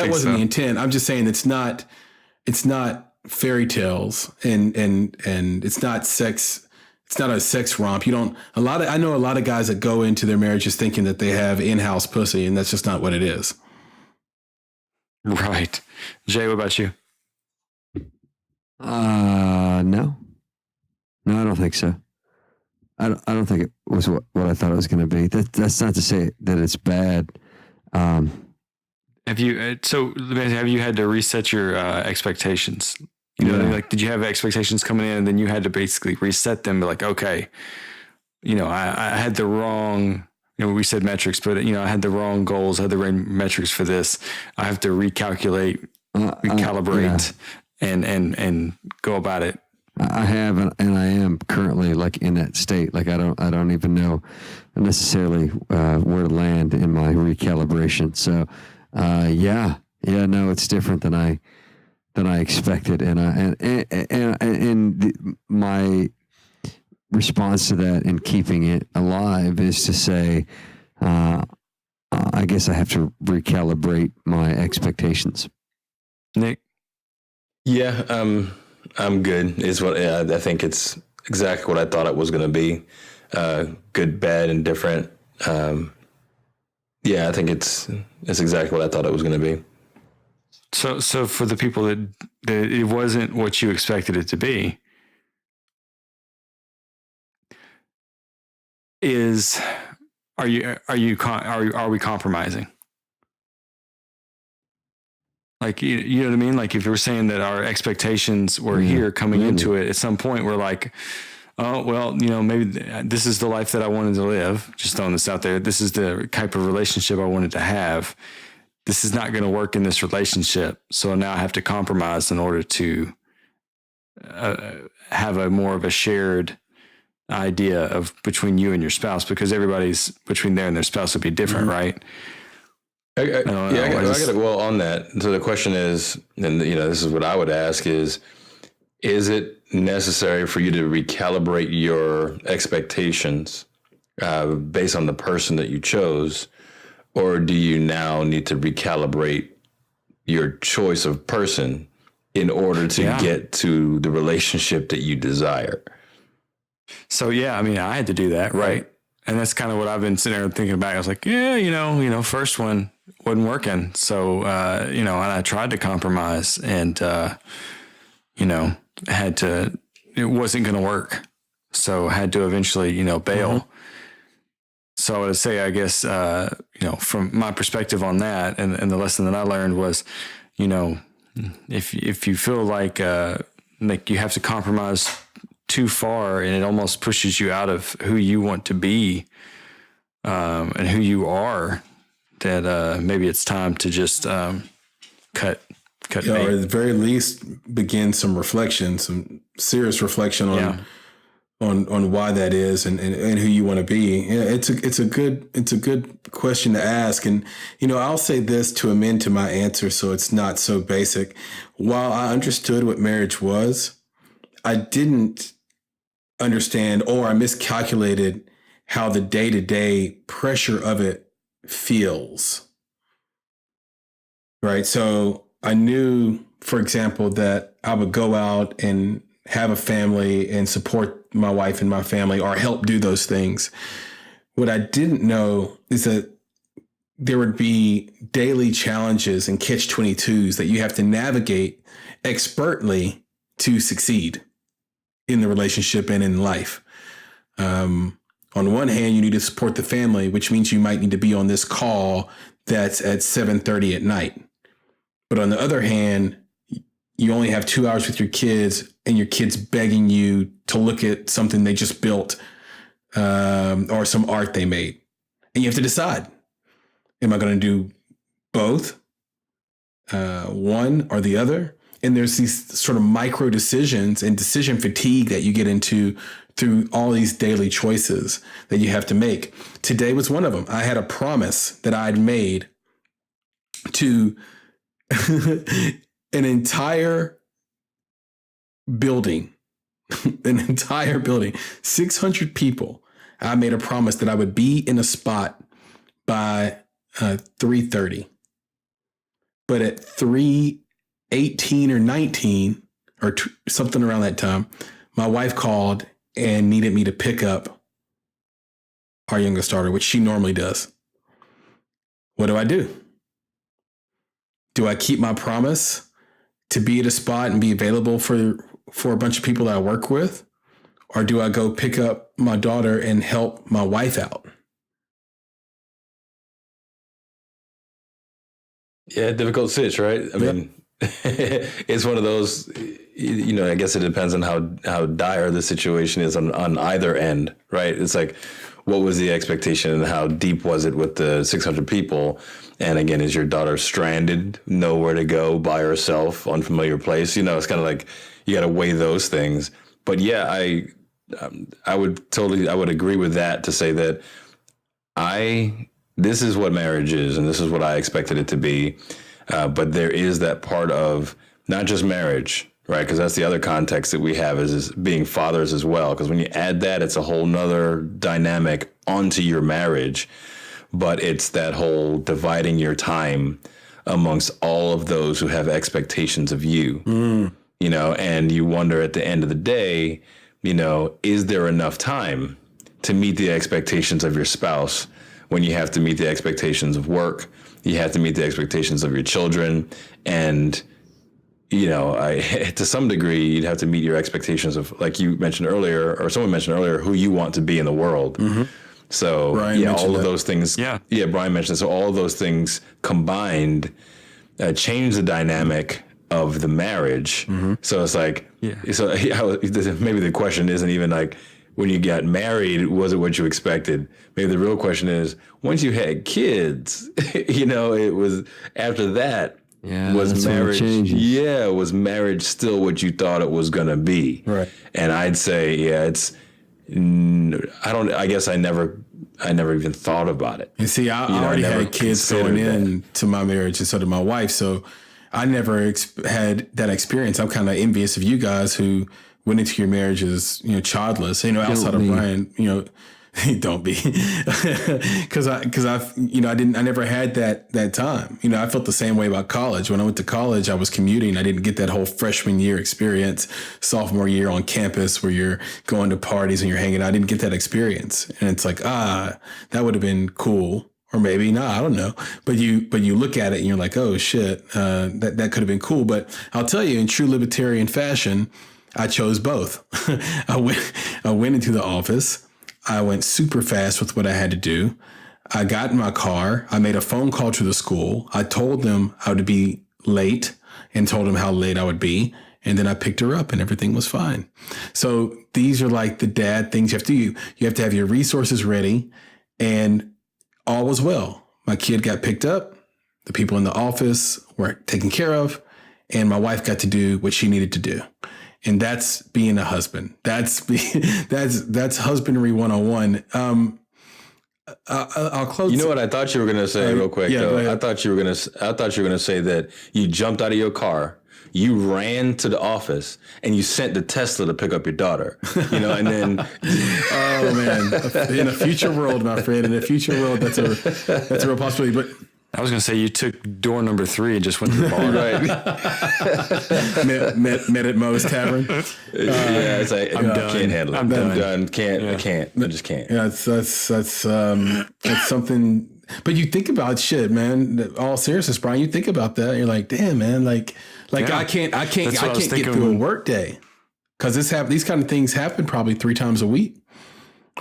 wasn't the intent. I'm just saying it's not fairy tales and it's not sex. It's not a sex romp. I know a lot of guys that go into their marriages thinking that they have in-house pussy, and that's just not what it is. Right. Jay, what about you? No, I don't think so. I don't think it was what I thought it was going to be. That's not to say that it's bad. Have you had to reset your expectations? Like, did you have expectations coming in and then you had to basically reset them? Like, okay, I had the wrong, we said metrics, but I had the wrong goals, I had the wrong metrics for this. I have to recalculate, recalibrate, and go about it. I have, and I am currently like in that state. Like I don't even know necessarily where to land in my recalibration. So, no, it's different than I expected, and my response to that and keeping it alive is to say, I guess I have to recalibrate my expectations. Nick? Yeah, I'm good. I think it's exactly what I thought it was going to be. Good, bad, and different. I think it's exactly what I thought it was going to be. So for the people that it wasn't what you expected it to be, are we compromising? Like, you know what I mean? Like, if you're saying that our expectations were here coming into it, at some point we're like, oh, well, maybe this is the life that I wanted to live. Just throwing this out there. This is the type of relationship I wanted to have. This is not going to work in this relationship. So now I have to compromise in order to have a more of a shared idea of between you and your spouse, because everybody's between there and their spouse would be different, right? I got on that. So the question is, and this is what I would ask is it necessary for you to recalibrate your expectations based on the person that you chose, or do you now need to recalibrate your choice of person in order to get to the relationship that you desire. So, yeah, I mean, I had to do that. Right. And that's kind of what I've been sitting there thinking about. I was like, yeah, first one wasn't working. So, and I tried to compromise and, it wasn't going to work. So I had to eventually, bail. Mm-hmm. So I would say, I guess, from my perspective on that and the lesson that I learned was, if you feel like you have to compromise too far and it almost pushes you out of who you want to be and who you are, that maybe it's time to just cut bait. Or at the very least begin some reflection, some serious reflection on why that is and who you want to be. Yeah, it's a good question to ask. And, I'll say this to amend to my answer so it's not so basic. While I understood what marriage was, I didn't understand or I miscalculated how the day-to-day pressure of it feels. Right. So I knew, for example, that I would go out and have a family and support my wife and my family or help do those things. What I didn't know is that there would be daily challenges and catch-22s that you have to navigate expertly to succeed in the relationship and in life. On one hand, you need to support the family, which means you might need to be on this call that's at 7:30 at night. But on the other hand, you only have 2 hours with your kids and your kids begging you to look at something they just built or some art they made. And you have to decide, am I going to do both, one or the other? And there's these sort of micro decisions and decision fatigue that you get into through all these daily choices that you have to make. Today was one of them. I had a promise that I'd made to an entire building, 600 people. I made a promise that I would be in a spot by 3:30. But at 3:18 or 19 or something around that time, my wife called and needed me to pick up our youngest daughter, which she normally does. What do? Do I keep my promise to be at a spot and be available for a bunch of people that I work with? Or do I go pick up my daughter and help my wife out? Yeah, difficult sitch, right? I mean, it's one of those, I guess it depends on how dire the situation is on either end, right? It's like, what was the expectation and how deep was it with the 600 people? And again, is your daughter stranded, nowhere to go by herself, unfamiliar place? It's kind of like you got to weigh those things. But yeah, I would agree with that to say that this is what marriage is, and this is what I expected it to be. But there is that part of not just marriage, right? Because that's the other context that we have is being fathers as well. Because when you add that, it's a whole nother dynamic onto your marriage. But it's that whole dividing your time amongst all of those who have expectations of you, and you wonder at the end of the day, is there enough time to meet the expectations of your spouse when you have to meet the expectations of work, you have to meet the expectations of your children, and to some degree, you'd have to meet your expectations of, like you mentioned earlier, or someone mentioned earlier, who you want to be in the world. Mm-hmm. So Brian all of those things. Yeah, Brian mentioned. So all of those things combined change the dynamic of the marriage. Mm-hmm. So it's like, so maybe the question isn't even like, when you got married, was it what you expected? Maybe the real question is, once you had kids, it was after that. Yeah, was marriage? Yeah, was marriage still what you thought it was going to be? Right. And I'd say, it's. I guess I never even thought about it. You see, I already had kids going into my marriage, and so did my wife. So I never had that experience. I'm kind of envious of you guys who went into your marriages, childless. Outside of Brian, Don't be, because I never had that time. I felt the same way about college. When I went to college, I was commuting. I didn't get that whole freshman year experience, sophomore year on campus where you're going to parties and you're hanging out. I didn't get that experience, and it's like, that would have been cool, or maybe not. I don't know. But you look at it and you're like, oh shit, that could have been cool. But I'll tell you, in true libertarian fashion, I chose both. I went into the office. I went super fast with what I had to do. I got in my car. I made a phone call to the school. I told them I would be late and told them how late I would be. And then I picked her up and everything was fine. So these are like the dad things you have to do. You have to have your resources ready, and all was well. My kid got picked up. The people in the office were taken care of, and my wife got to do what she needed to do. And that's being a husband. That's husbandry 101. I'll close. You know what I thought you were going to say real quick? Yeah, though? I thought you were going to say that you jumped out of your car, you ran to the office, and you sent the Tesla to pick up your daughter. And then oh man, in a future world, my friend, in a future world, that's a real possibility. But I was going to say you took door number 3 and just went to the bar. Right. met at Moe's Tavern. Yeah, it's like, I'm I done. can't handle it. I'm done. I can't. I just can't. Yeah, that's something. But you think about shit, man. All seriousness, Brian. You think about that. And you're like, damn, man. Like Yeah. I can't That's what I was get thinking through a when- work day because these kind of things happen probably 3 times a week.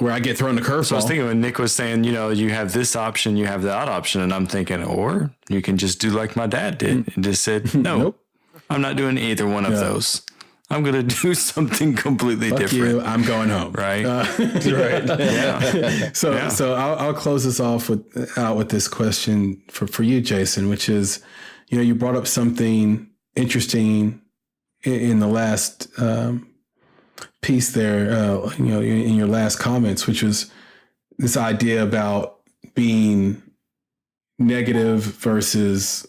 Where I get thrown the curveball. So I was thinking when Nick was saying, you have this option, you have that option, and I'm thinking, or you can just do like my dad did and just said, no, Nope. I'm not doing either one of those. I'm going to do something completely Fuck different. you, I'm going home. Right. Right. Yeah. So I'll close this off with this question for you, Jason, which is, you brought up something interesting in the last piece there, in your last comments, which was this idea about being negative versus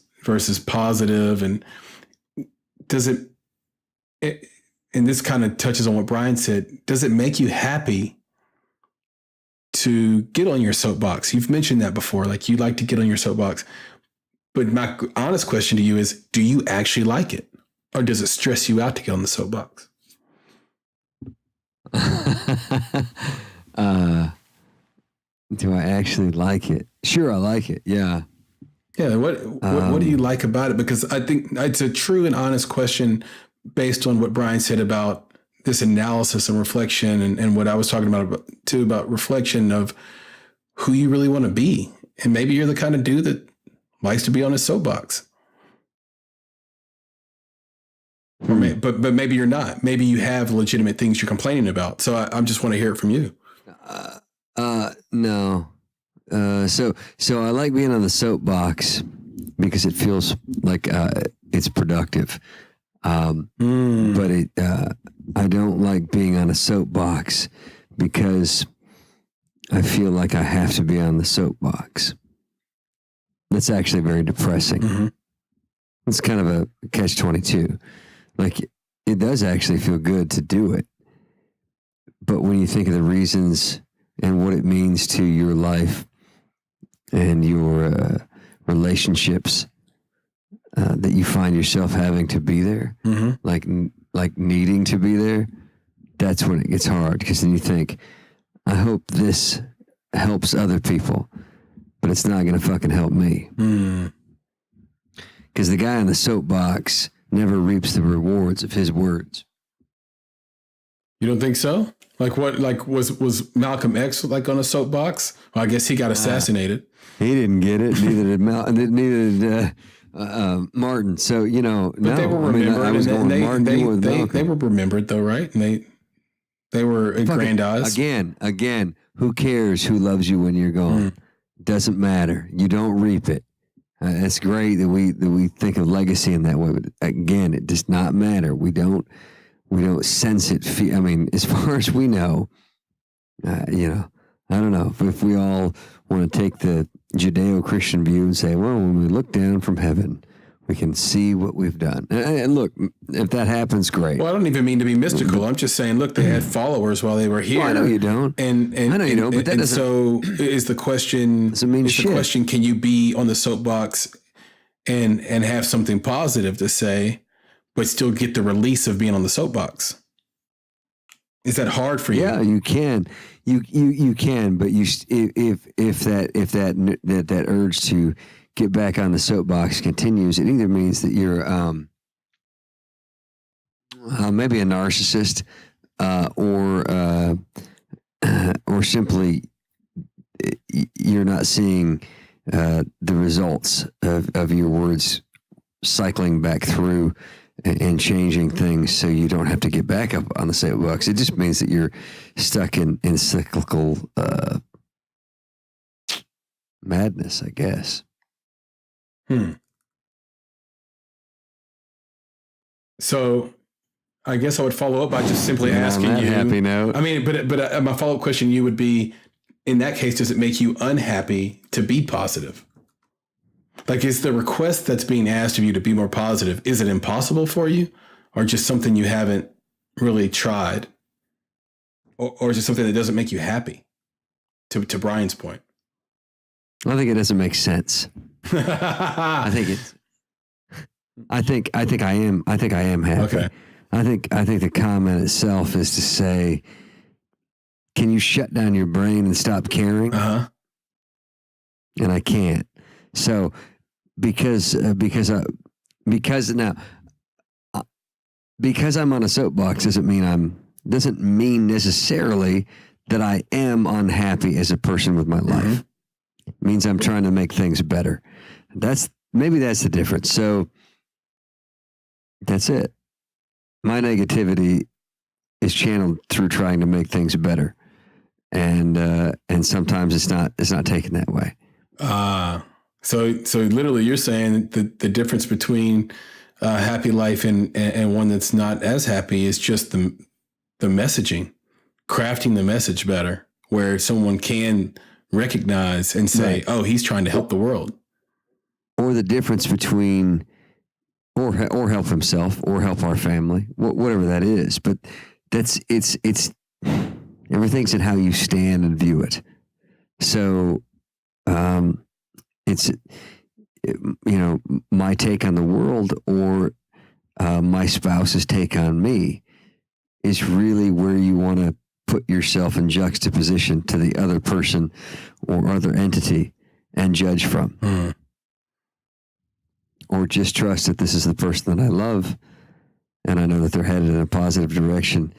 positive, and does it and this kind of touches on what Brian said, does it make you happy to get on your soapbox? You've mentioned that before, like you like to get on your soapbox, but my honest question to you is, do you actually like it, or does it stress you out to get on the soapbox? Do I actually like it? Sure, I like it. Yeah. Yeah. What do you like about it? Because I think it's a true and honest question based on what Brian said about this analysis and reflection, and what I was talking about too, about reflection of who you really want to be. And maybe you're the kind of dude that likes to be on his soapbox. Or but maybe you're not. Maybe you have legitimate things you're complaining about. So I just want to hear it from you. No. So I like being on the soapbox because it feels like it's productive. But I don't like being on a soapbox because I feel like I have to be on the soapbox. That's actually very depressing. Mm-hmm. It's kind of a catch-22. Like, it does actually feel good to do it. But when you think of the reasons and what it means to your life and your relationships that you find yourself having to be there, like needing to be there, that's when it gets hard. Because then you think, I hope this helps other people, but it's not going to fucking help me. Because the guy in the soapbox never reaps the rewards of his words. You don't think so? Like what? Like was Malcolm X like on a soapbox? Well, I guess he got assassinated. He didn't get it. Neither did neither did Martin. So But they were remembered, they were remembered though, right? And they were aggrandized. Again, who cares who loves you when you're gone? Doesn't matter. You don't reap it. It's great that we think of legacy in that way, but again, it does not matter. We don't sense it. I mean, as far as we know, I don't know if we all want to take the Judeo-Christian view and say, well, when we look down from heaven, We can see what we've done. And look, if that happens, great. Well, I don't even mean to be mystical. I'm just saying, look, they had followers while they were here. Well, I know you don't. And I know you don't, but that doesn't. So is the question? Doesn't mean shit. The question: can you be on the soapbox and have something positive to say, but still get the release of being on the soapbox? Is that hard for you? Yeah, you can. You can, but if that urge to get back on the soapbox continues, it either means that you're maybe a narcissist, or simply you're not seeing the results of your words cycling back through and changing things, so you don't have to get back up on the soapbox. It just means that you're stuck in cyclical madness, I guess. So I guess I would follow up by just simply asking you. Happy note. I mean, but my follow-up question you would be, in that case, does it make you unhappy to be positive? Like, is the request that's being asked of you to be more positive, is it impossible for you, or just something you haven't really tried? Or is it something that doesn't make you happy, to Brian's point? I think it doesn't make sense. I think I am happy. Okay. I think the comment itself is to say, can you shut down your brain and stop caring? Uh-huh. And I can't. So because I'm on a soapbox doesn't mean necessarily that I am unhappy as a person with my life. Mm-hmm. It means I'm trying to make things better. Maybe that's the difference. So that's it. My negativity is channeled through trying to make things better. And sometimes it's not taken that way. So literally you're saying that the difference between a happy life and one that's not as happy is just the messaging, crafting the message better, where someone can recognize and say, right, oh, he's trying to help the world. Or the difference between, or help himself or help our family, whatever that is. But it's everything's in how you stand and view it. So, it's, my take on the world or my spouse's take on me is really where you want to put yourself in juxtaposition to the other person or other entity and judge from. Mm. Or just trust that this is the person that I love and I know that they're headed in a positive direction,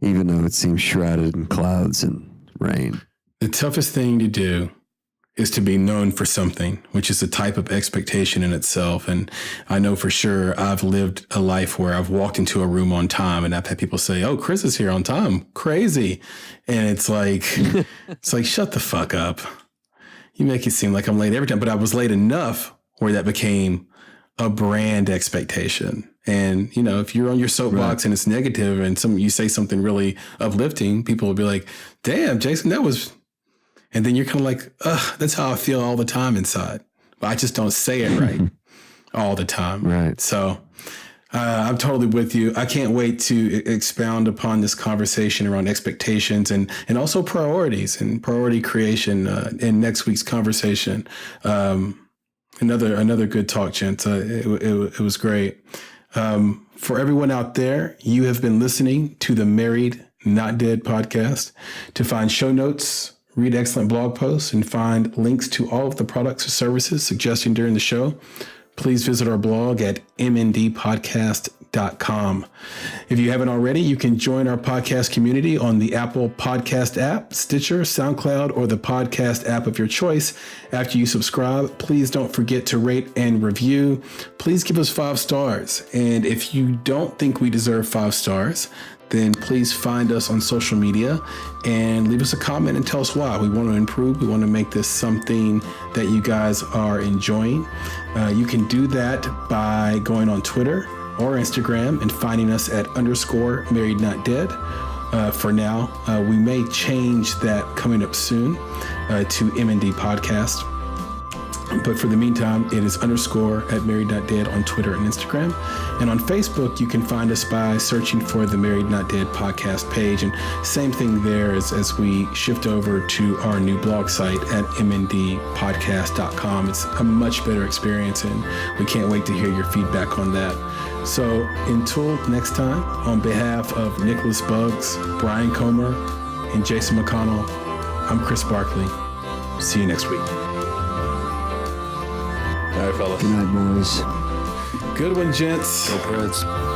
even though it seems shrouded in clouds and rain. The toughest thing to do is to be known for something, which is a type of expectation in itself. And I know for sure I've lived a life where I've walked into a room on time and I've had people say, oh, Chris is here on time. Crazy. And it's like, shut the fuck up. You make it seem like I'm late every time, but I was late enough where that became a brand expectation. And, if you're on your soapbox, right, and it's negative and you say something really uplifting, people will be like, damn, Jason, that was... And then you're kind of like, ugh, that's how I feel all the time inside. But I just don't say it right all the time. Right. So I'm totally with you. I can't wait to expound upon this conversation around expectations and also priorities and priority creation in next week's conversation. Another good talk, gents. It was great. For everyone out there, you have been listening to the Married Not Dead podcast. To find show notes, read excellent blog posts, and find links to all of the products or services suggested during the show, please visit our blog at mndpodcast.com. If you haven't already, you can join our podcast community on the Apple Podcast app, Stitcher, SoundCloud, or the podcast app of your choice. After you subscribe, please don't forget to rate and review. Please give us 5 stars. And if you don't think we deserve 5 stars, then please find us on social media and leave us a comment and tell us why. We want to improve. We want to make this something that you guys are enjoying. You can do that by going on Twitter or Instagram and finding us at _marriednotdead. For now, we may change that coming up soon to MND Podcast. But for the meantime, it is _@married.dead on Twitter and Instagram. And on Facebook, you can find us by searching for the Married Not Dead podcast page. And same thing there as we shift over to our new blog site at mndpodcast.com. It's a much better experience, and we can't wait to hear your feedback on that. So until next time, on behalf of Nicholas Buggs, Brian Comer, and Jason McConnell, I'm Chris Barkley. See you next week. All right, fellas. Good night, boys. Good one, gents. Go Preds.